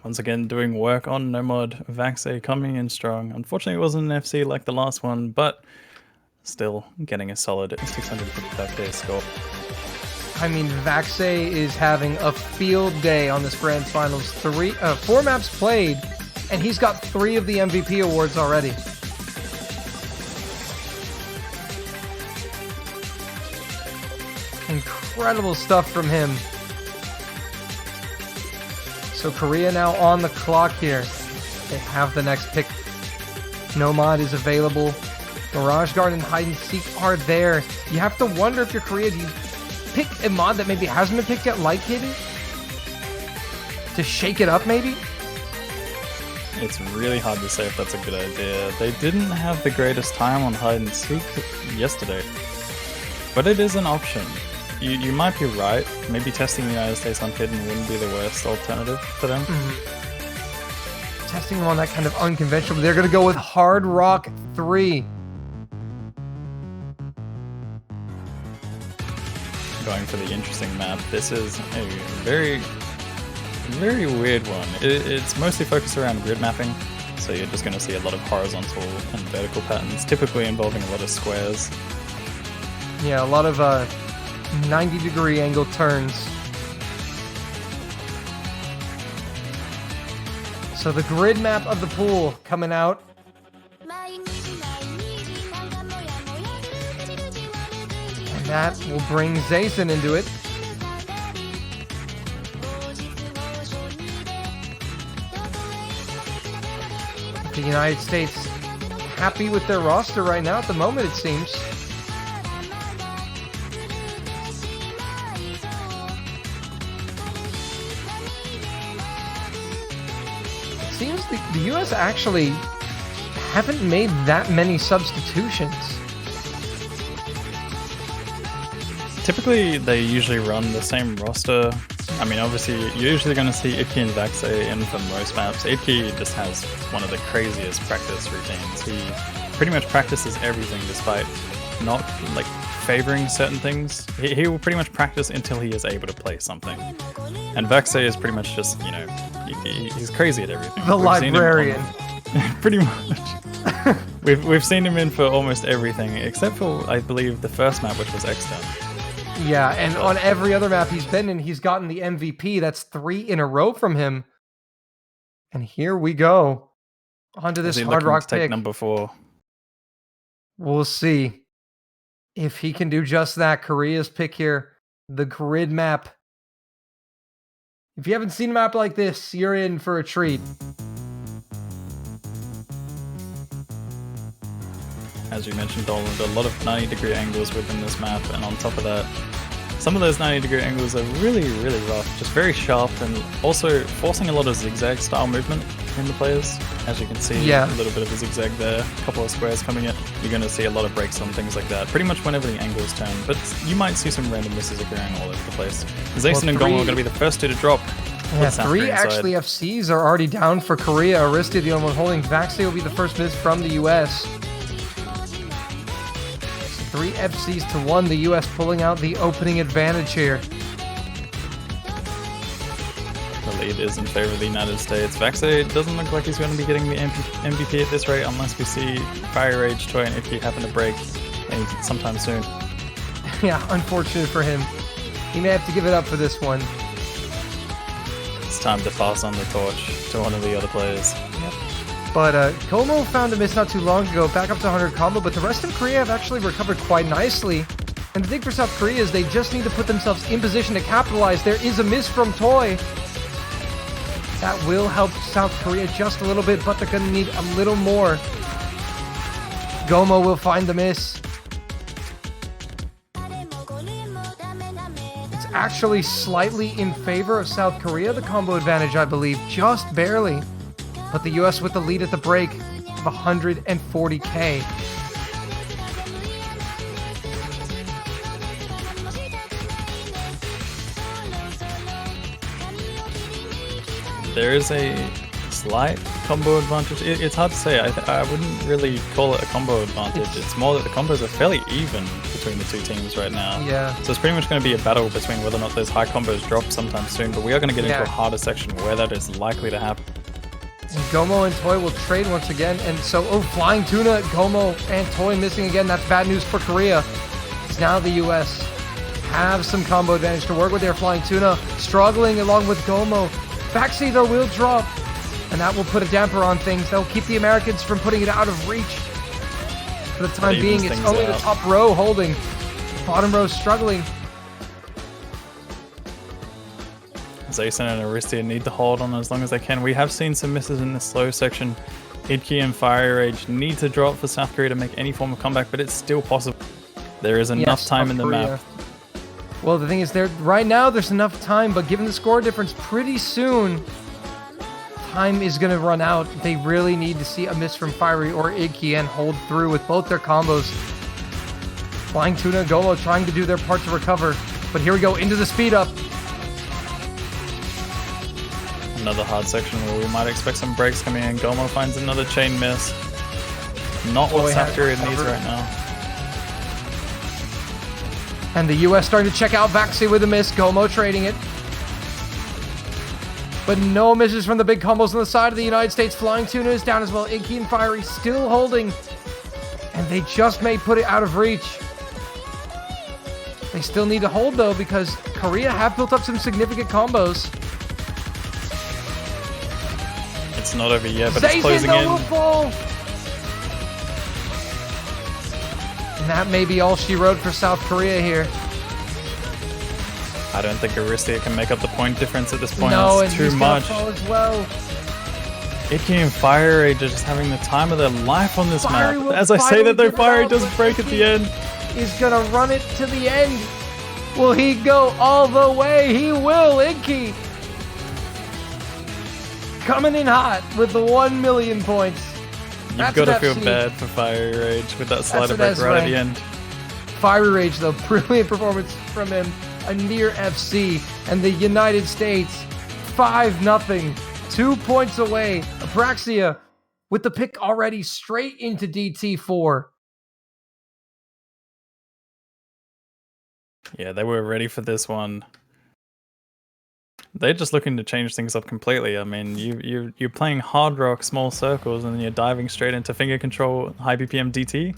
Once again, doing work on Nomad. Vaxe coming in strong. Unfortunately, it wasn't an FC like the last one, but still getting a solid 655k score. I mean, Vaxe is having a field day on this Grand Finals. 4 maps played, and he's got 3 of the MVP awards already. Incredible stuff from him. So Korea now on the clock here. They have the next pick. Nomad is available. Mirage Guard and Hide and Seek are there. You have to wonder if you're Korea, do you pick a mod that maybe hasn't been picked yet, like Hidden? To shake it up, maybe? It's really hard to say if that's a good idea. They didn't have the greatest time on Hide and Seek yesterday, but it is an option. You might be right. Maybe testing the United States on Hidden wouldn't be the worst alternative for them. Testing them on that kind of unconventional, but they're going to go with Hard Rock 3. Going for the interesting map. This is a very, very weird one. It's mostly focused around grid mapping, so you're just going to see a lot of horizontal and vertical patterns, typically involving a lot of squares. Yeah, a lot of 90-degree angle turns. So the grid map of the pool coming out. And that will bring Zayson into it. The United States happy with their roster right now at the moment, it seems. Seems the US actually haven't made that many substitutions. Typically, they usually run the same roster. I mean, obviously, you're usually going to see Iki and Vaxe in for most maps. Iki just has one of the craziest practice routines. He pretty much practices everything despite not, like, favoring certain things. He will pretty much practice until he is able to play something. And Vaxe is pretty much just, you know, he's crazy at everything. The librarian. Pretty much. We've seen him in for almost everything, except for, I believe, the first map, which was Extern. Yeah, and on every other map he's been in, he's gotten the MVP. That's 3 in a row from him. And here we go. Onto this Hard Rock pick. Number 4. We'll see if he can do just that. Korea's pick here, the grid map. If you haven't seen a map like this, you're in for a treat. As you mentioned, Dolan, a lot of 90-degree angles within this map, and on top of that, some of those 90-degree angles are really, really rough, just very sharp, and also forcing a lot of zigzag-style movement in the players. As you can see, a little bit of a zigzag there, a couple of squares coming in. You're going to see a lot of breaks on things like that, pretty much whenever the angles turn, but you might see some random misses occurring all over the place. Zayson and Gong are going to be the first 2 to drop. Yeah, 3 actually FCs are already down for Korea. Arista, the only one holding. Vaxe will be the first miss from the US. 3 FCs to 1, the US pulling out the opening advantage here. The lead is in favor of the United States. Vaxe doesn't look like he's going to be getting the MVP at this rate unless we see Fire Rage, Toy, and Iki happen to break sometime soon. Yeah, unfortunate for him. He may have to give it up for this one. It's time to pass on the torch to one of the other players. Yep. But Como found a miss not too long ago, back up to 100 combo, but the rest of Korea have actually recovered quite nicely. And the thing for South Korea is they just need to put themselves in position to capitalize. There is a miss from Toy. That will help South Korea just a little bit, but they're going to need a little more. Gomo will find the miss. It's actually slightly in favor of South Korea, the combo advantage, I believe, just barely. But the US with the lead at the break of 140k. There is a slight combo advantage. It's hard to say. I wouldn't really call it a combo advantage. It's more that the combos are fairly even between the two teams right now. Yeah. So it's pretty much going to be a battle between whether or not those high combos drop sometime soon, but we are going to get into a harder section where that is likely to happen. And Gomo and Toy will trade once again, and so, Flying Tuna, Gomo and Toy missing again. That's bad news for Korea. It's now the US have some combo advantage to work with there. Flying Tuna struggling along with Gomo. Backseat though will drop, and that will put a damper on things. They'll keep the Americans from putting it out of reach. For the time being, it's only the top row holding. Bottom row struggling. Zayson and Aristia need to hold on as long as they can. We have seen some misses in the slow section. Idki and Fire Rage need to drop for South Korea to make any form of comeback, but it's still possible. There is enough time in the map. Well, the thing is, right now there's enough time, but given the score difference, pretty soon time is going to run out. They really need to see a miss from Fiery or Idki and hold through with both their combos. Flying Tuna and Gomo trying to do their part to recover, but here we go into the speed up. Another hard section where we might expect some breaks coming in. Gomo finds another chain miss. Not what South Korea needs right now. And the US starting to check out Vaxi with a miss. Gomo trading it. But no misses from the big combos on the side of the United States. Flying Tuna is down as well. Inky and Fiery still holding. And they just may put it out of reach. They still need to hold though, because Korea have built up some significant combos. It's not over yet, but it's closing in. And that may be all she wrote for South Korea here. I don't think Aristia can make up the point difference at this point. No, it's too much. As well. Idki and Fire Rage are just having the time of their life on this map. As I say that though, Fire Rage doesn't break at the end. He's gonna run it to the end. Will he go all the way? He will, Idki. Coming in hot with the 1 million points. You've got to feel bad for Fire Rage with that slider break right at the end. Fire Rage though, brilliant performance from him. A near FC, and the United States 5-0, 2 points away. Apraxia with the pick already straight into DT4. Yeah, they were ready for this one. They're just looking to change things up completely. I mean, you're playing hard rock, small circles, and then you're diving straight into finger control, high BPM DT.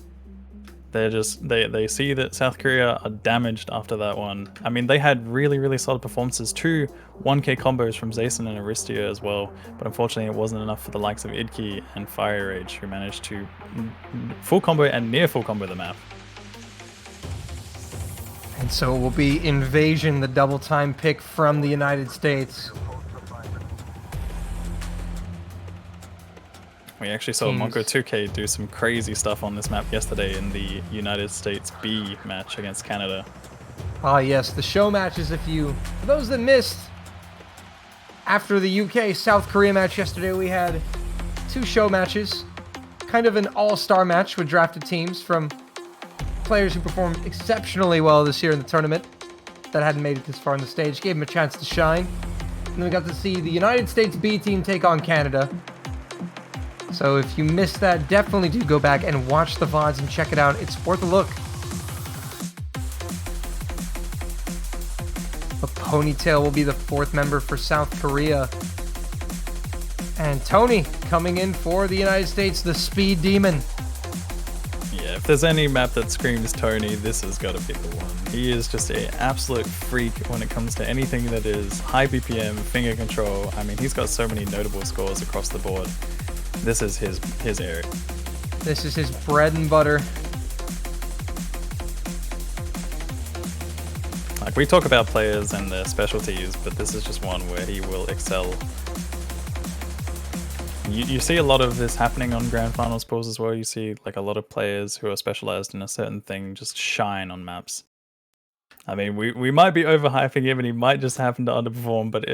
They're just they see that South Korea are damaged after that one. I mean, they had really solid performances, 2 1K combos from Zayson and Aristia as well, but unfortunately it wasn't enough for the likes of Idki and Fire Rage, who managed to full combo and near full combo the map. And so it will be Invasion, the double time pick from the United States. We actually saw Monko 2K do some crazy stuff on this map yesterday in the United States B match against Canada. Ah yes, the show matches, for those that missed, after the UK South Korea match yesterday, we had 2 show matches. Kind of an all-star match with drafted teams from players who performed exceptionally well this year in the tournament that hadn't made it this far on the stage. Gave them a chance to shine. And then we got to see the United States B team take on Canada. So if you missed that, definitely do go back and watch the VODs and check it out. It's worth a look. A Ponytail will be the 4th member for South Korea. And Tony coming in for the United States, the Speed Demon. Yeah, if there's any map that screams Tony, this has got to be the one. He is just an absolute freak when it comes to anything that is high BPM, finger control. I mean, he's got so many notable scores across the board. This is his area. This is his bread and butter. Like, we talk about players and their specialties, but this is just one where he will excel. You see a lot of this happening on Grand Finals pools as well. You see like a lot of players who are specialized in a certain thing just shine on maps. I mean, we might be overhyping him and he might just happen to underperform, but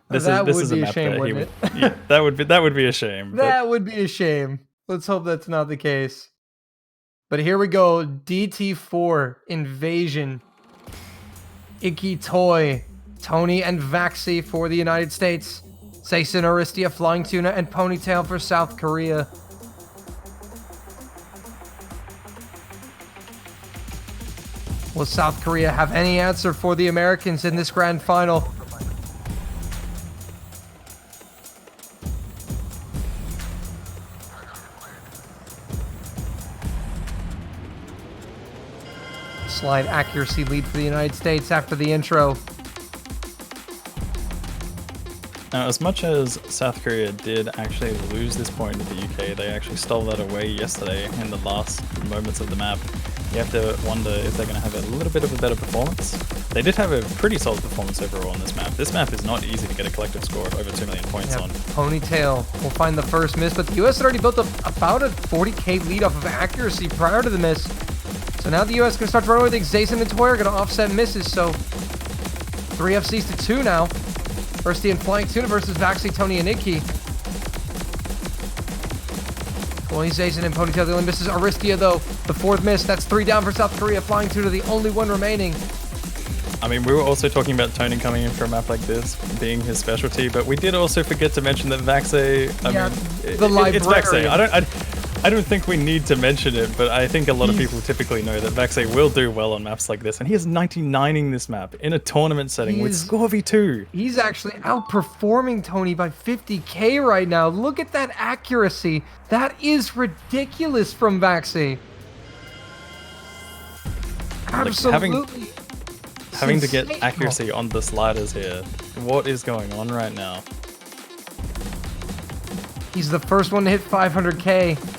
this is a map that he would, yeah, that would be a shame. That would be a shame. Let's hope that's not the case. But here we go. DT4 Invasion. Icky Toy, Tony and Vaxi for the United States. Jason, Aristia, Flying Tuna, and Ponytail for South Korea. Will South Korea have any answer for the Americans in this grand final? Slight accuracy lead for the United States after the intro. Now, as much as South Korea did actually lose this point to the UK, they actually stole that away yesterday in the last moments of the map. You have to wonder if they're going to have a little bit of a better performance. They did have a pretty solid performance overall on this map. This map is not easy to get a collective score of over 2 million points on. Ponytail will find the first miss, but the US had already built up about a 40k lead off of accuracy prior to the miss. So now the US can start to run away. I think Jason and Toy are going to offset misses, so 3 FCs to 2 now. Firsty and Flying Tuna versus Vaxi, Tony, and Icky. Only Jason and Ponytail, the only misses. Aristia, though, the 4th miss. That's 3 down for South Korea. Flying Tuna, the only one remaining. I mean, we were also talking about Tony coming in for a map like this being his specialty, but we did also forget to mention that Vaxe, it's Vaxe. I don't think we need to mention it, but I think a lot of people typically know that Vaxe will do well on maps like this, and he is 99ing this map in a tournament setting with score v2. He's actually outperforming Tony by 50k right now. Look at that accuracy. That is ridiculous from Vaxe. Absolutely. Having to get accuracy on the sliders here. What is going on right now? He's the first one to hit 500k.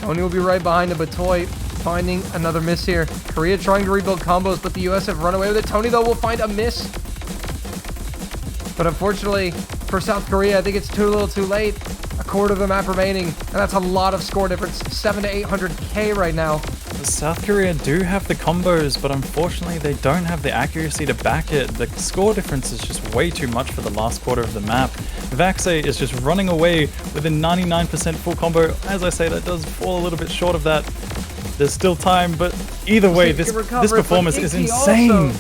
Tony will be right behind him, but Toy finding another miss here. Korea trying to rebuild combos, but the US have run away with it. Tony, though, will find a miss. But unfortunately, for South Korea, I think it's too little too late. A quarter of the map remaining, and that's a lot of score difference. 7 to 800k right now. South Korea do have the combos, but unfortunately they don't have the accuracy to back it. The score difference is just way too much for the last quarter of the map. Vaxe is just running away with a 99% full combo. As I say, that does fall a little bit short of that. There's still time, but either way, this performance is insane.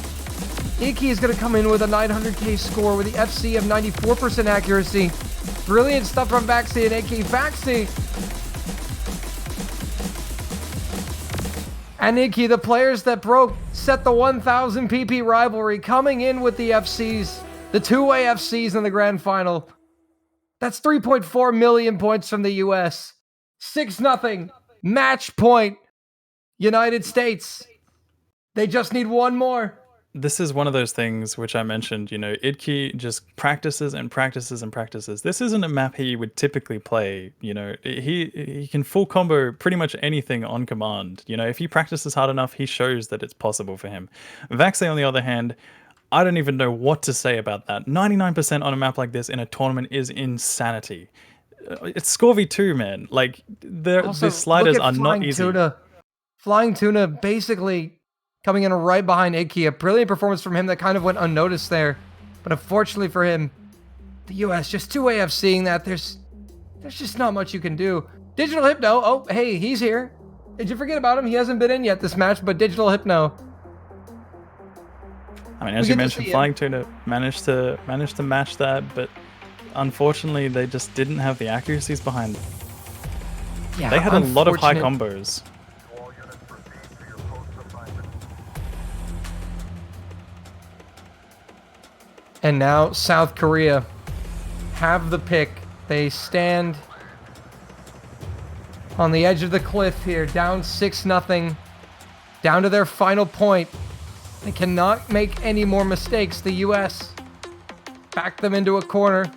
Icky is going to come in with a 900k score with the FC of 94% accuracy. Brilliant stuff from Vaxe and Icky. Vaxe and Icky, the players that broke, set the 1000 PP rivalry, coming in with the FCs, the two-way FCs in the grand final. That's 3.4 million points from the US. 6-0, match point, United States. They just need one more. This is one of those things which I mentioned, you know, Idki just practices and practices and practices. This isn't a map he would typically play, you know. He can full combo pretty much anything on command. You know, if he practices hard enough, he shows that it's possible for him. Vaxe, on the other hand, I don't even know what to say about that. 99% on a map like this in a tournament is insanity. It's score v2, man. Like, the sliders are not easy. Flying Tuna basically coming in right behind Icky. A brilliant performance from him that kind of went unnoticed there. But unfortunately for him, the US just two-way FCing that. There's just not much you can do. Digital Hypno, oh, hey, he's here. Did you forget about him? He hasn't been in yet this match, but Digital Hypno. I mean, as you mentioned, Flying Tuna managed to match that, but unfortunately, they just didn't have the accuracies behind them. Yeah, they had a lot of high combos. And now South Korea have the pick. They stand on the edge of the cliff here, down 6-0, down to their final point. They cannot make any more mistakes. The US back them into a corner.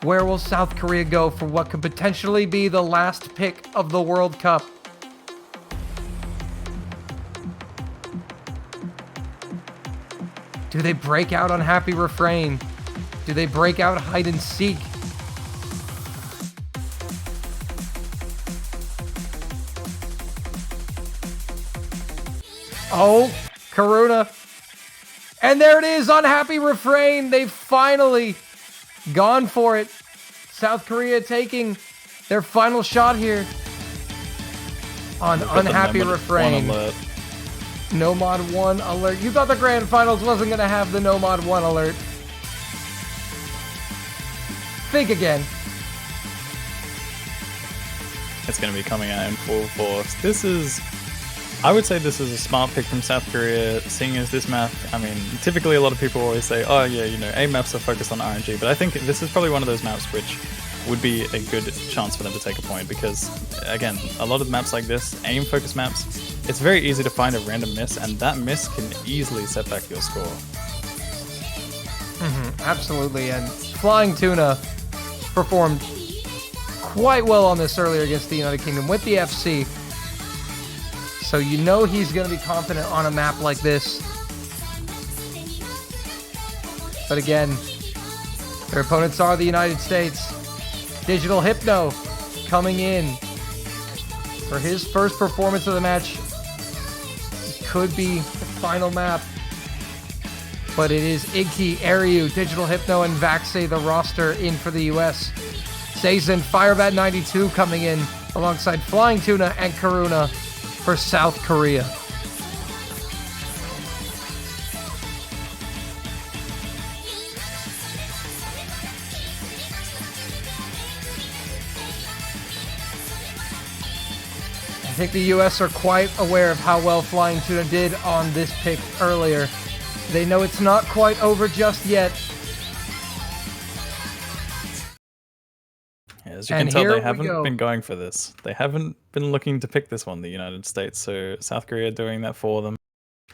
Where will South Korea go for what could potentially be the last pick of the World Cup? Do they break out on Happy Refrain? Do they break out hide and seek? Oh, Karuna. And there it is, Unhappy Refrain. They've finally gone for it. South Korea taking their final shot here on Unhappy Refrain. No Mod 1 alert. You thought the Grand Finals wasn't going to have the No Mod 1 alert. Think again. It's going to be coming out in full force. I would say this is a smart pick from South Korea, seeing as this map, I mean, typically a lot of people always say, oh yeah, you know, A maps are focused on RNG, but I think this is probably one of those maps which would be a good chance for them to take a point because, again, a lot of maps like this, aim-focused maps, it's very easy to find a random miss, and that miss can easily set back your score. Absolutely, and Flying Tuna performed quite well on this earlier against the United Kingdom with the FC. So you know he's going to be confident on a map like this. But again, their opponents are the United States. Digital Hypno coming in for his first performance of the match. It could be the final map. But it is Iggy, Aryu, Digital Hypno, and Vaxi, the roster in for the US. Zazen, Firebat92 coming in alongside Flying Tuna and Karuna for South Korea. I think the US are quite aware of how well Flying Tuna did on this pick earlier. They know it's not quite over just yet. As you can tell, they haven't been going for this. They haven't been looking to pick this one, the United States. So South Korea doing that for them.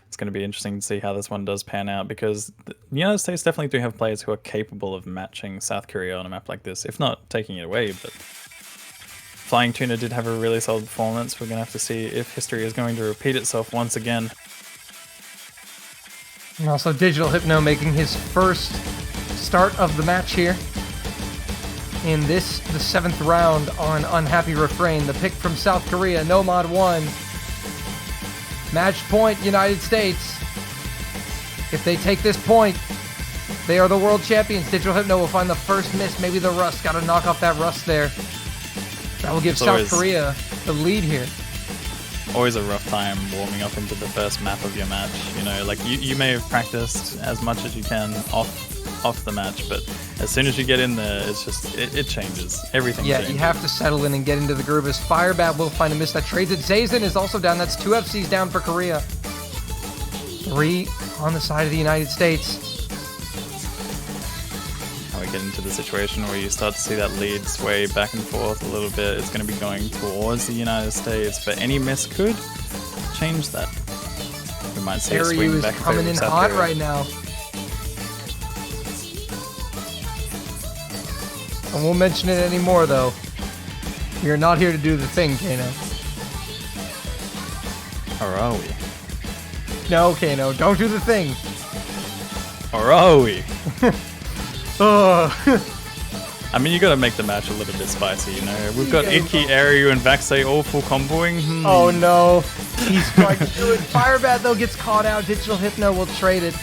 It's going to be interesting to see how this one does pan out because the United States definitely do have players who are capable of matching South Korea on a map like this, if not taking it away. But Flying Tuna did have a really solid performance. We're going to have to see if history is going to repeat itself once again. And also Digital Hypno making his first start of the match here. In this, the 7th round on Unhappy Refrain. The pick from South Korea, Nomad 1. Match point, United States. If they take this point, they are the world champions. Digital Hypno will find the first miss, maybe the rust. Got to knock off that rust there. That will give South Korea the lead here. Always a rough time warming up into the first map of your match. You know, like you may have practiced as much as you can off the match, but as soon as you get in there, it's just it changes. Everything changes. You have to settle in and get into the groove. As Firebat will find a miss that trades it. Zazen is also down. That's 2 FCs down for Korea. 3 on the side of the United States. Now we get into the situation where you start to see that lead sway back and forth a little bit. It's going to be going towards the United States, but any miss could change that. We might see a swing back and forth. Coming in hot right now. I won't mention it anymore, though. We are not here to do the thing, Kano. Or are we? No, Kano, don't do the thing. Or are we? Oh. I mean, you gotta make the match a little bit spicy, you know? We've got Iki, Aryu, and Vaxei all full comboing. Oh no. He's trying to do it. Firebat, though, gets caught out. Digital Hypno will trade it.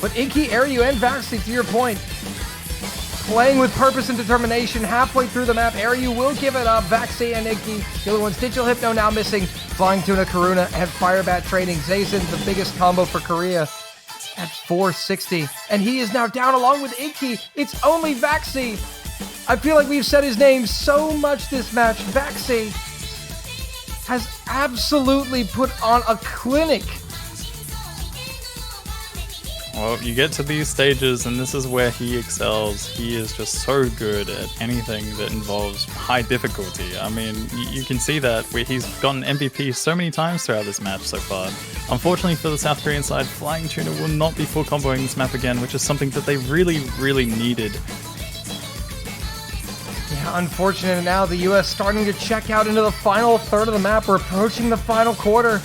But Iki, Aryu, and Vaxei, to your point, playing with purpose and determination. Halfway through the map, Aryu will give it up. Vaxei and Iggy. The other one's Digital Hypno now missing. Flying Tuna, Karuna, and Firebat trading. Zazen, the biggest combo for Korea at 460. And he is now down along with Iggy. It's only Vaxei. I feel like we've said his name so much this match. Vaxei has absolutely put on a clinic. Well, you get to these stages, and this is where he excels. He is just so good at anything that involves high difficulty. I mean, you can see that where he's gotten MVP so many times throughout this match so far. Unfortunately for the South Korean side, Flying Tuna will not be full comboing this map again, which is something that they really, really needed. Yeah, unfortunate now. The US starting to check out into the final third of the map. We're approaching the final quarter.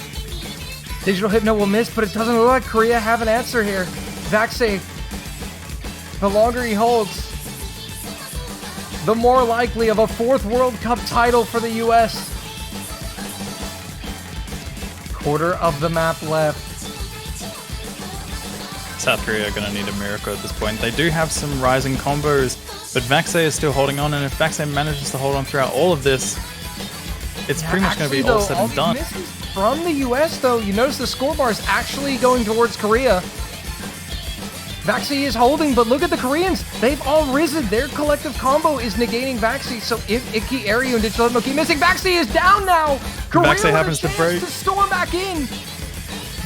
Digital Hypno will miss, but it doesn't look like Korea have an answer here. Vaxei, the longer he holds, the more likely of a 4th World Cup title for the US. Quarter of the map left. South Korea are going to need a miracle at this point. They do have some rising combos, but Vaxei is still holding on, and if Vaxei manages to hold on throughout all of this, it's pretty much going to be all said and done. From the US, though, you notice the score bar is actually going towards Korea. Vaxi is holding, but look at the Koreans. They've all risen. Their collective combo is negating Vaxi. So if Icky, Aryu, and Digital Hypno keep missing, Vaxi is down now. Korea Vaxi happens to break. To storm back in.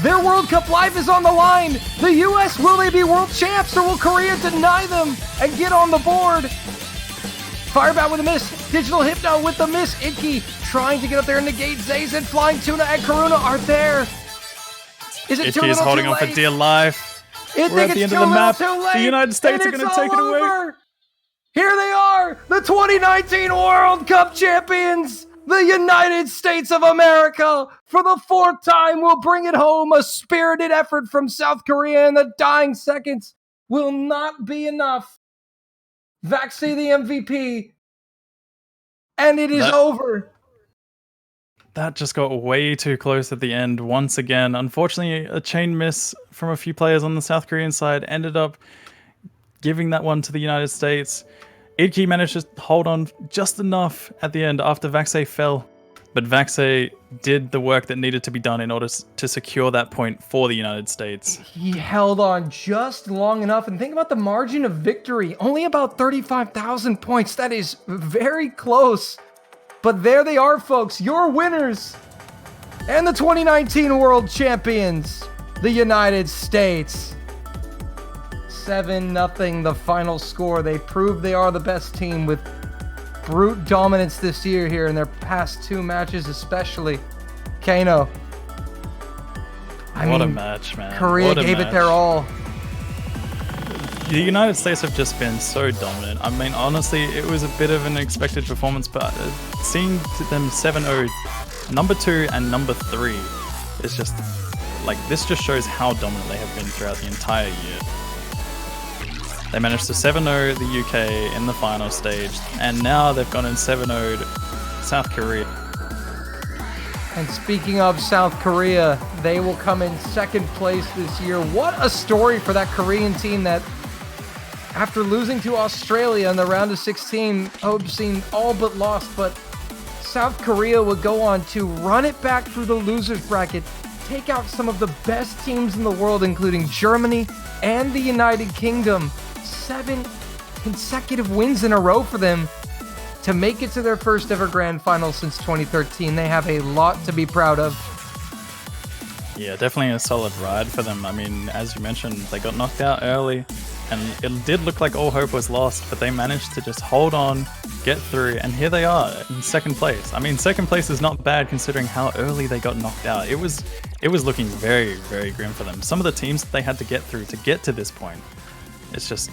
Their World Cup life is on the line. The US, will they be world champs, or will Korea deny them and get on the board? Firebat with a miss. Digital Hypno with the miss. Icky trying to get up there and negate. Zazen, Flying Tuna, and Karuna are there. Is it Icky is holding on for dear life. We're at the end of the map. The United States are going to take it away. Here they are, the 2019 World Cup champions. The United States of America, for the 4th time, will bring it home. A spirited effort from South Korea in the dying seconds will not be enough. Vaxi the MVP, and it is over. That just got way too close at the end once again. Unfortunately, a chain miss from a few players on the South Korean side ended up giving that one to the United States. Icky managed to hold on just enough at the end after Vaxi fell. But Vaxi did the work that needed to be done in order to secure that point for the United States. He held on just long enough. And think about the margin of victory. Only about 35,000 points. That is very close. But there they are, folks, your winners and the 2019 World Champions, the United States. 7-0, the final score. They proved they are the best team with brute dominance this year here in their past 2 matches, especially. Kano. What a match, man. Korea gave it their all. The United States have just been so dominant. I mean, honestly, it was a bit of an expected performance, but seeing them 7-0, number 2 and number 3 is just, like, this just shows how dominant they have been throughout the entire year. They managed to 7-0 the UK in the final stage, and now they've gone and 7-0'd South Korea. And speaking of South Korea, they will come in 2nd place this year. What a story for that Korean team that, after losing to Australia in the round of 16, hope seemed all but lost, but South Korea would go on to run it back through the losers bracket, take out some of the best teams in the world, including Germany and the United Kingdom. 7 consecutive wins in a row for them to make it to their first ever grand final since 2013. They have a lot to be proud of. Yeah, definitely a solid ride for them. I mean, as you mentioned, they got knocked out early, and it did look like all hope was lost, but they managed to just hold on, get through, and here they are in 2nd place. I mean, 2nd place is not bad considering how early they got knocked out. It was looking very, very grim for them. Some of the teams that they had to get through to get to this point, it's just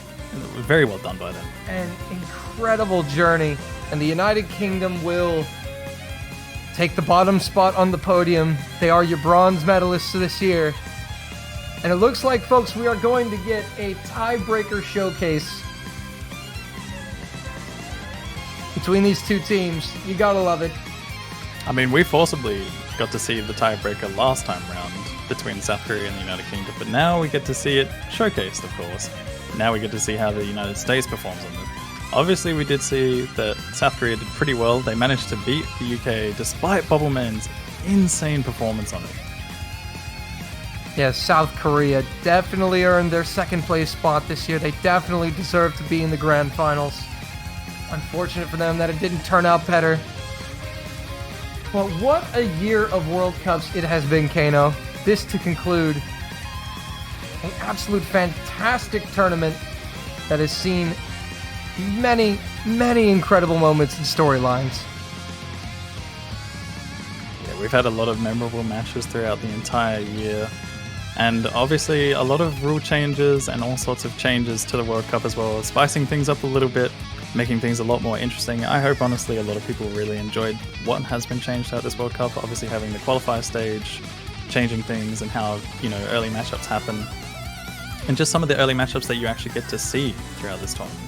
very well done by them. An incredible journey, and the United Kingdom will take the bottom spot on the podium. They are your bronze medalists this year. And it looks like, folks, we are going to get a tiebreaker showcase between these 2 teams. You gotta love it. I mean, we forcibly got to see the tiebreaker last time round between South Korea and the United Kingdom, but now we get to see it showcased, of course. Now we get to see how the United States performs on it. Obviously, we did see that South Korea did pretty well. They managed to beat the UK despite Bubbleman's insane performance on it. Yeah, South Korea definitely earned their 2nd place spot this year. They definitely deserve to be in the grand finals. Unfortunate for them that it didn't turn out better. But what a year of World Cups it has been, Kano. This to conclude an absolute fantastic tournament that has seen many, many incredible moments and storylines. Yeah, we've had a lot of memorable matches throughout the entire year. And obviously a lot of rule changes and all sorts of changes to the World Cup as well, spicing things up a little bit, making things a lot more interesting. I hope, honestly, a lot of people really enjoyed what has been changed at this World Cup. Obviously having the qualifier stage, changing things and how, early matchups happen. And just some of the early matchups that you actually get to see throughout this tournament.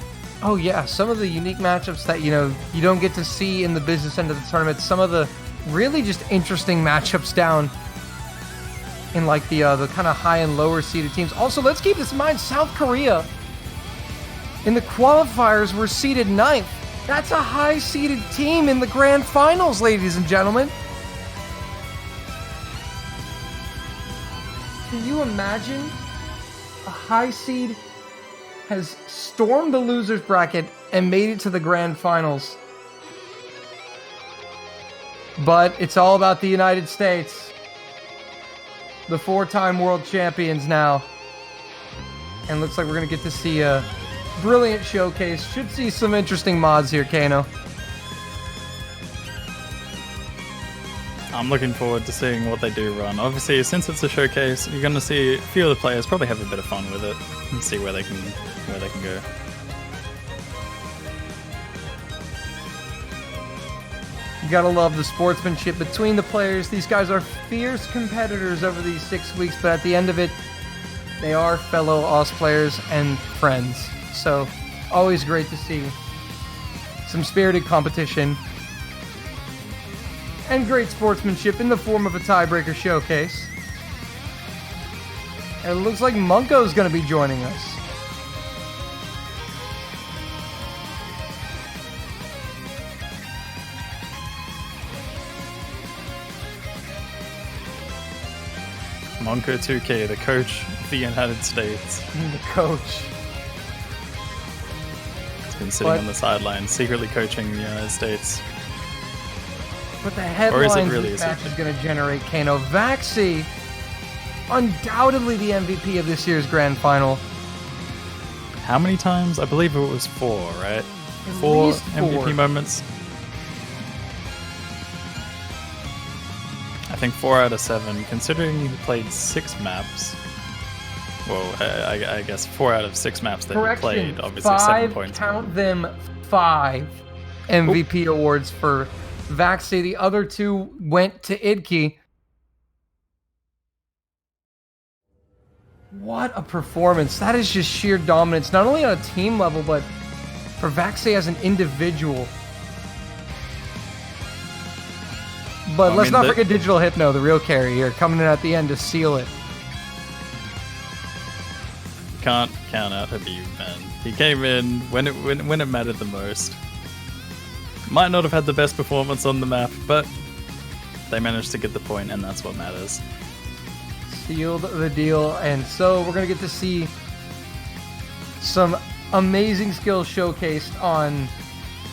Oh yeah, some of the unique matchups that, you don't get to see in the business end of the tournament. Some of the really just interesting matchups down in like the kind of high and lower seeded teams. Also, let's keep this in mind, South Korea in the qualifiers were seeded 9th. That's a high seeded team in the grand finals, ladies and gentlemen. Can you imagine a high seed has stormed the losers bracket and made it to the grand finals. But it's all about the United States. The 4-time world champions now. And looks like we're going to get to see a brilliant showcase. Should see some interesting mods here, Kano. I'm looking forward to seeing what they do run. Obviously, since it's a showcase, you're going to see a few of the players probably have a bit of fun with it and see where they can go. You gotta love the sportsmanship between the players. These guys are fierce competitors over these 6 weeks, but at the end of it, they are fellow OS players and friends. So, always great to see some spirited competition and great sportsmanship in the form of a tiebreaker showcase. And it looks like Munko's gonna be joining us. Monko 2K, the coach of the United States. The coach. He's been sitting on the sidelines, secretly coaching the United States. But the headlines really this match is going to generate, Kano. Vaxi, undoubtedly the MVP of this year's grand final. How many times? I believe it was 4, right? At 4 least 4 MVP moments. I think 4 out of 7, considering he played 6 maps. Well, I guess 4 out of 6 maps that he played, obviously 7 points. Count them 5 MVP awards for Vaxi. The other 2 went to Idke. What a performance. That is just sheer dominance, not only on a team level, but for Vaxi as an individual. But let's not forget Digital Hypno, the real carry here, coming in at the end to seal it. Can't count out Habib, man. He came in when it mattered the most. Might not have had the best performance on the map, but they managed to get the point, and that's what matters. Sealed the deal, and so we're going to get to see some amazing skills showcased on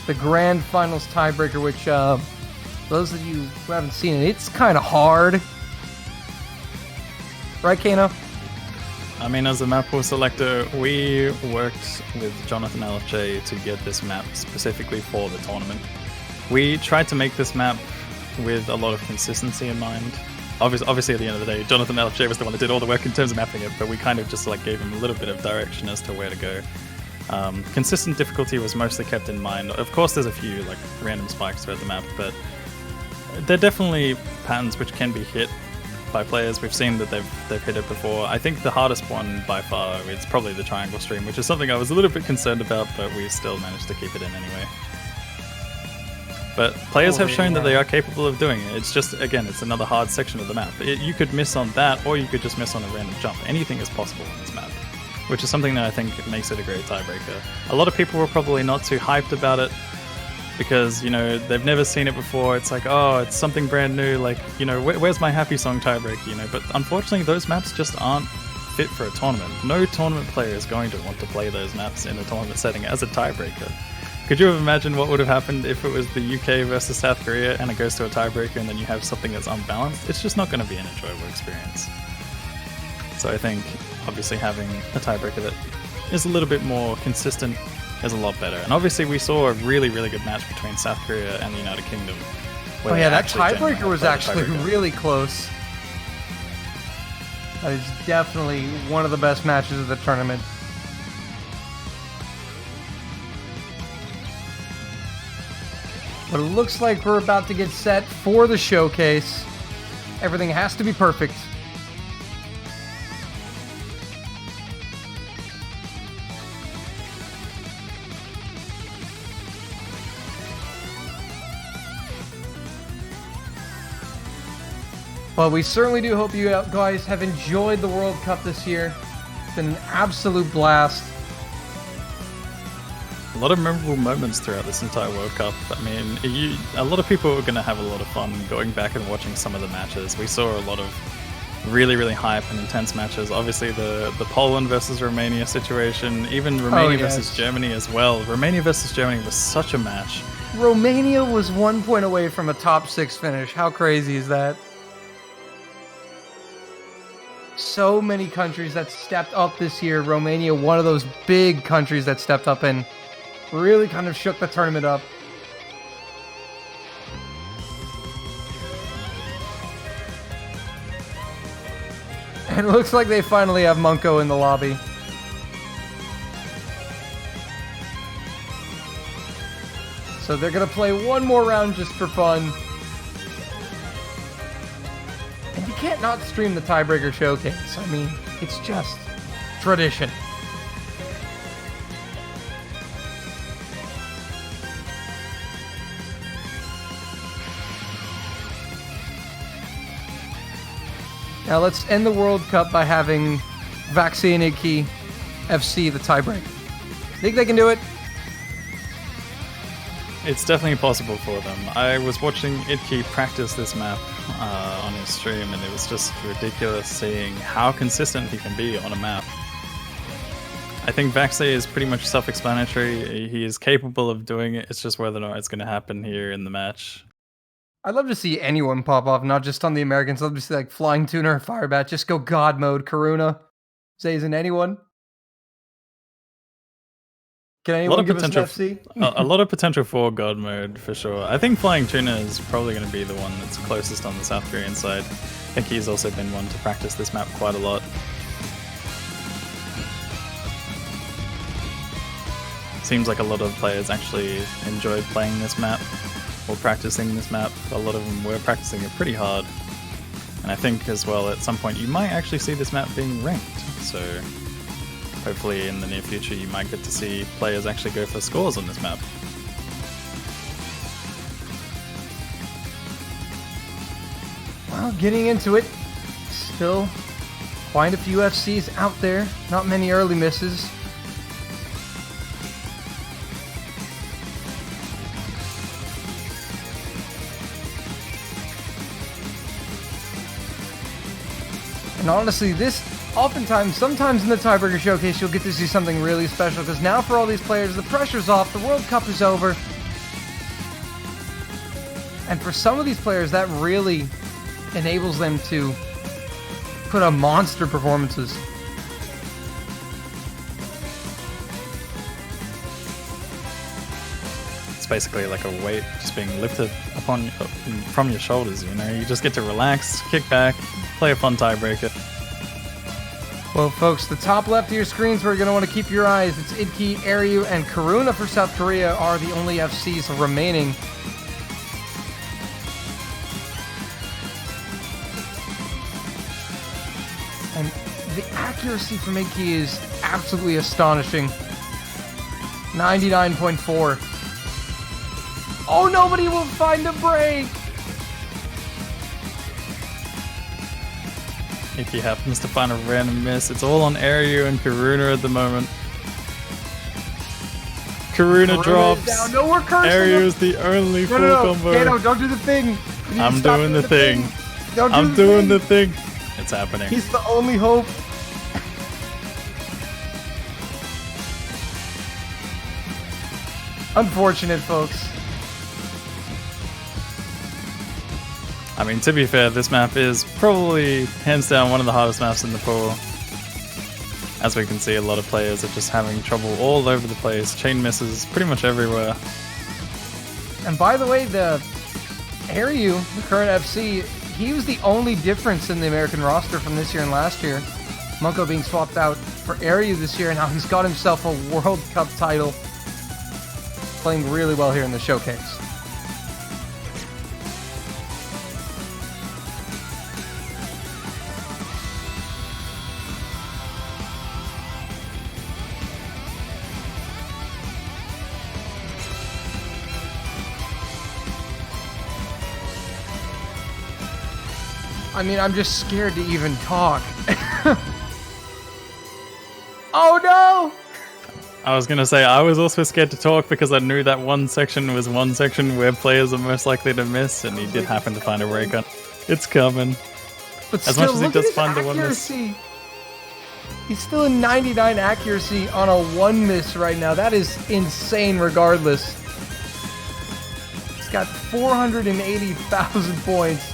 the Grand Finals tiebreaker, which, those of you who haven't seen it, it's kind of hard. Right, Kano? I mean, as a map pool selector, we worked with Jonathan LFJ to get this map specifically for the tournament. We tried to make this map with a lot of consistency in mind. Obviously, at the end of the day, Jonathan LFJ was the one that did all the work in terms of mapping it, but we kind of just like gave him a little bit of direction as to where to go. Consistent difficulty was mostly kept in mind. Of course, there's a few like random spikes throughout the map, but there are definitely patterns which can be hit by players. We've seen that they've hit it before. I think the hardest one by far is probably the triangle stream, which is something I was a little bit concerned about, but we still managed to keep it in anyway. But players have shown that they are capable of doing it. It's just, again, it's another hard section of the map. You could miss on that, or you could just miss on a random jump. Anything is possible on this map, which is something that I think makes it a great tiebreaker. A lot of people were probably not too hyped about it, because, you know, they've never seen it before. It's like, oh, it's something brand new, like, you know, where's my happy song tiebreaker, you know? But unfortunately, those maps just aren't fit for a tournament. No tournament player is going to want to play those maps in a tournament setting as a tiebreaker. Could you have imagined what would have happened if it was the UK versus South Korea and it goes to a tiebreaker and then you have something that's unbalanced? It's just not going to be an enjoyable experience. So I think, obviously, having a tiebreaker that is a little bit more consistent is a lot better. And obviously we saw a really, really good match between South Korea and the United Kingdom. Oh yeah, that tiebreaker was actually really close. That is definitely one of the best matches of the tournament. But it looks like we're about to get set for the showcase. Everything has to be perfect. Well, we certainly do hope you guys have enjoyed the World Cup this year. It's been an absolute blast. A lot of memorable moments throughout this entire World Cup. I mean, a lot of people are going to have a lot of fun going back and watching some of the matches. We saw a lot of really, really hype and intense matches. Obviously, the Poland versus Romania situation, even Romania versus Germany as well. Romania versus Germany was such a match. Romania was 1 point away from a top 6 finish. How crazy is that? So many countries that stepped up this year. Romania, one of those big countries that stepped up and really kind of shook the tournament up. And it looks like they finally have Munko in the lobby. So they're going to play one more round just for fun. And you can't not stream the Tiebreaker Showcase. I mean, it's just tradition. Now let's end the World Cup by having Vaxi and Iggy FC the tiebreaker. Think they can do it? It's definitely possible for them. I was watching Iggy practice this map on his stream, and it was just ridiculous seeing how consistent he can be on a map. I think Vaxi is pretty much self-explanatory. He is capable of doing it. It's just whether or not it's going to happen here in the match. I'd love to see anyone pop off, not just on the Americans. I'd love to see like Flying Tuner or Firebat. Just go God mode. Karuna, Zazen, anyone? Can anyone give us an FC? A lot of potential for God mode, for sure. I think Flying Tuna is probably going to be the one that's closest on the South Korean side. I think he's also been one to practice this map quite a lot. Seems like a lot of players actually enjoyed playing this map or practicing this map. A lot of them were practicing it pretty hard. And I think as well at some point you might actually see this map being ranked. So hopefully in the near future you might get to see players actually go for scores on this map. Well, getting into it, still quite a few FCs out there, not many early misses. And honestly, this oftentimes, sometimes in the Tiebreaker Showcase, you'll get to see something really special, because now for all these players, the pressure's off, the World Cup is over. And for some of these players, that really enables them to put on monster performances. It's basically like a weight just being lifted from your shoulders, you know? You just get to relax, kick back, play a fun tiebreaker. Well, folks, the top left of your screens where you're going to want to keep your eyes. It's Idki, Aryu, and Karuna for South Korea are the only FCs remaining. And the accuracy from Idki is absolutely astonishing. 99.4. Oh, nobody will find a break! If he happens to find a random miss, it's all on Aryu and Karuna at the moment. Karuna drops. Down. No, we're cursing Aryu's the only full combo. Kato, don't do the thing. I'm doing the thing. I'm doing the thing. It's happening. He's the only hope. Unfortunate, folks. I mean, to be fair, this map is probably hands down one of the hardest maps in the pool. As we can see, a lot of players are just having trouble all over the place. Chain misses pretty much everywhere. And by the way, the Aryu, the current FC, he was the only difference in the American roster from this year and last year. Munko being swapped out for Aryu this year, and now he's got himself a World Cup title. Playing really well here in the showcase. I mean, I'm just scared to even talk. Oh no! I was gonna say, I was also scared to talk because I knew that one section was one section where players are most likely to miss, and he did happen to find a break on. It's coming. But As still, much as he look does at his find the one miss. accuracy. He's still in 99 accuracy on a 1 miss right now. That is insane regardless. He's got 480,000 points.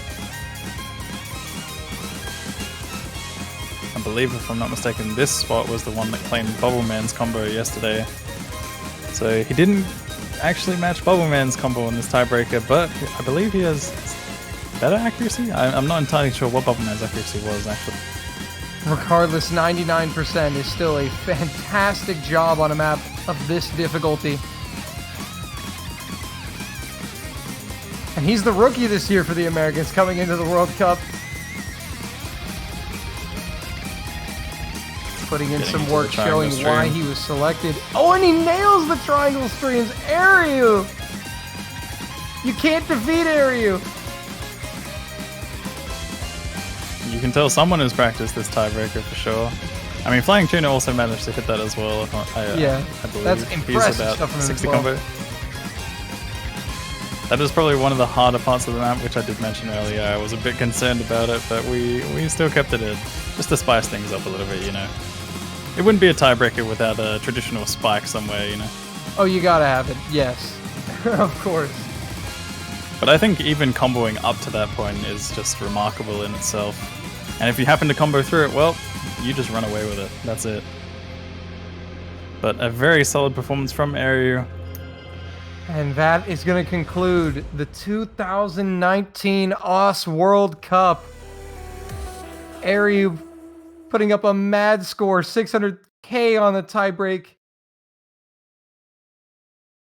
I believe, if I'm not mistaken, this spot was the one that claimed Bubbleman's combo yesterday. So he didn't actually match Bubbleman's combo in this tiebreaker, but I believe he has better accuracy? I'm not entirely sure what Bubbleman's accuracy was, actually. Regardless, 99% is still a fantastic job on a map of this difficulty. And he's the rookie this year for the Americans coming into the World Cup. Putting in some work showing why he was selected. Oh, and he nails the triangle streams. Aryu! You can't defeat Aryu. You can tell someone has practiced this tiebreaker for sure. I mean, Flying Tuna also managed to hit that as well. Yeah, I believe that's impressive about stuff from him 60 as well. combo. That is probably one of the harder parts of the map, which I did mention earlier. I was a bit concerned about it, but we still kept it in, just to spice things up a little bit, you know. It wouldn't be a tiebreaker without a traditional spike somewhere, you know. Oh, you gotta have it, yes. Of course. But I think even comboing up to that point is just remarkable in itself. And if you happen to combo through it, well, you just run away with it. That's it. But a very solid performance from Aryu. And that is going to conclude the 2019 OS World Cup. Aryu putting up a mad score, 600k on the tiebreak.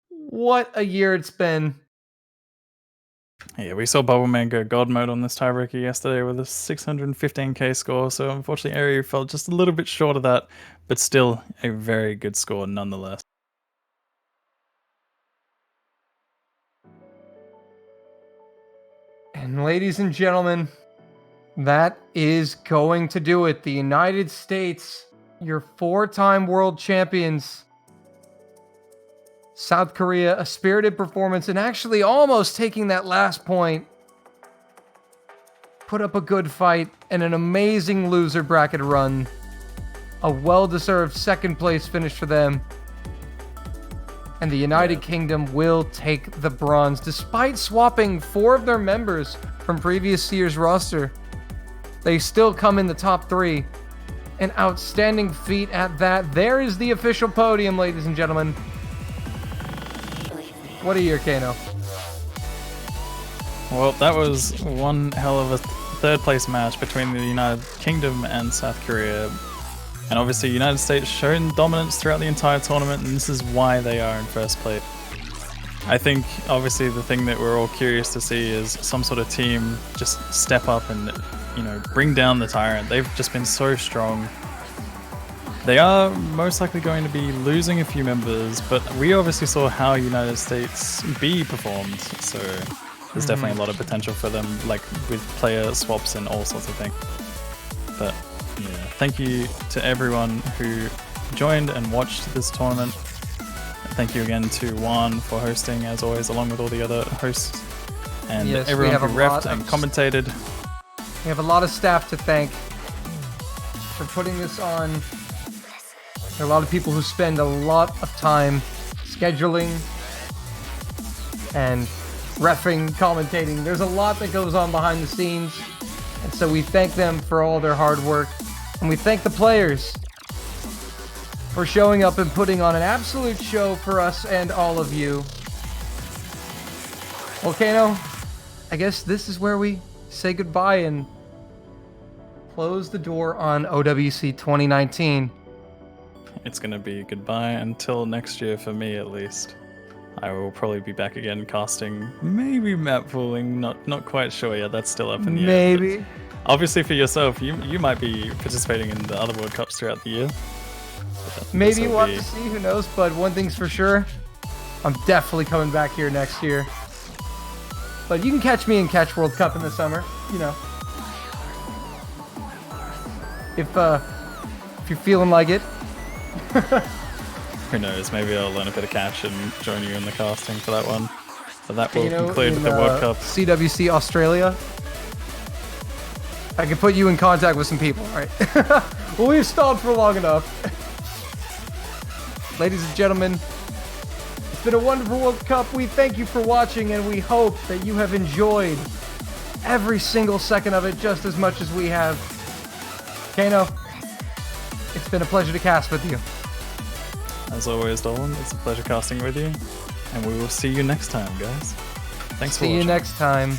What a year it's been. Yeah, we saw Bubbleman go God mode on this tiebreaker yesterday with a 615k score, so unfortunately Aryu fell just a little bit short of that, but still a very good score nonetheless. And ladies and gentlemen, that is going to do it. The United States, your 4-time world champions. South Korea, a spirited performance and actually almost taking that last point. Put up a good fight and an amazing loser bracket run. A well-deserved second place finish for them. And the United Kingdom will take the bronze despite swapping 4 of their members from previous year's roster. They still come in the top 3. An outstanding feat at that. There is the official podium, ladies and gentlemen. What a year, Kano. Well, that was one hell of a third place match between the United Kingdom and South Korea. And obviously United States shown dominance throughout the entire tournament, and this is why they are in first place. I think obviously the thing that we're all curious to see is some sort of team just step up and, you know, bring down the Tyrant. They've just been so strong. They are most likely going to be losing a few members, but we obviously saw how United States B performed, so there's definitely a lot of potential for them, like with player swaps and all sorts of things. But yeah, thank you to everyone who joined and watched this tournament. Thank you again to Juan for hosting, as always, along with all the other hosts, and everyone who refed and commentated. We have a lot of staff to thank for putting this on. There are a lot of people who spend a lot of time scheduling and reffing, commentating. There's a lot that goes on behind the scenes, and so we thank them for all their hard work, and we thank the players for showing up and putting on an absolute show for us and all of you. Well, Kano, I guess this is where we say goodbye and close the door on OWC 2019. It's going to be goodbye until next year for me, at least. I will probably be back again casting, maybe map pooling, not quite sure yet, that's still up in the air. Maybe. Obviously for yourself, you might be participating in the other World Cups throughout the year. Maybe we'll have to see, who knows, but one thing's for sure, I'm definitely coming back here next year. But you can catch me in Catch World Cup in the summer, you know. If you're feeling like it. Who knows, maybe I'll learn a bit of catch and join you in the casting for that one. But that will conclude the World Cup. CWC Australia. I can put you in contact with some people, all right? Well, we've stalled for long enough. Ladies and gentlemen, it's been a wonderful World Cup. We thank you for watching, and we hope that you have enjoyed every single second of it just as much as we have. Kano, it's been a pleasure to cast with you. As always, Dolan, it's a pleasure casting with you, and we will see you next time, guys. Thanks for watching. See you next time.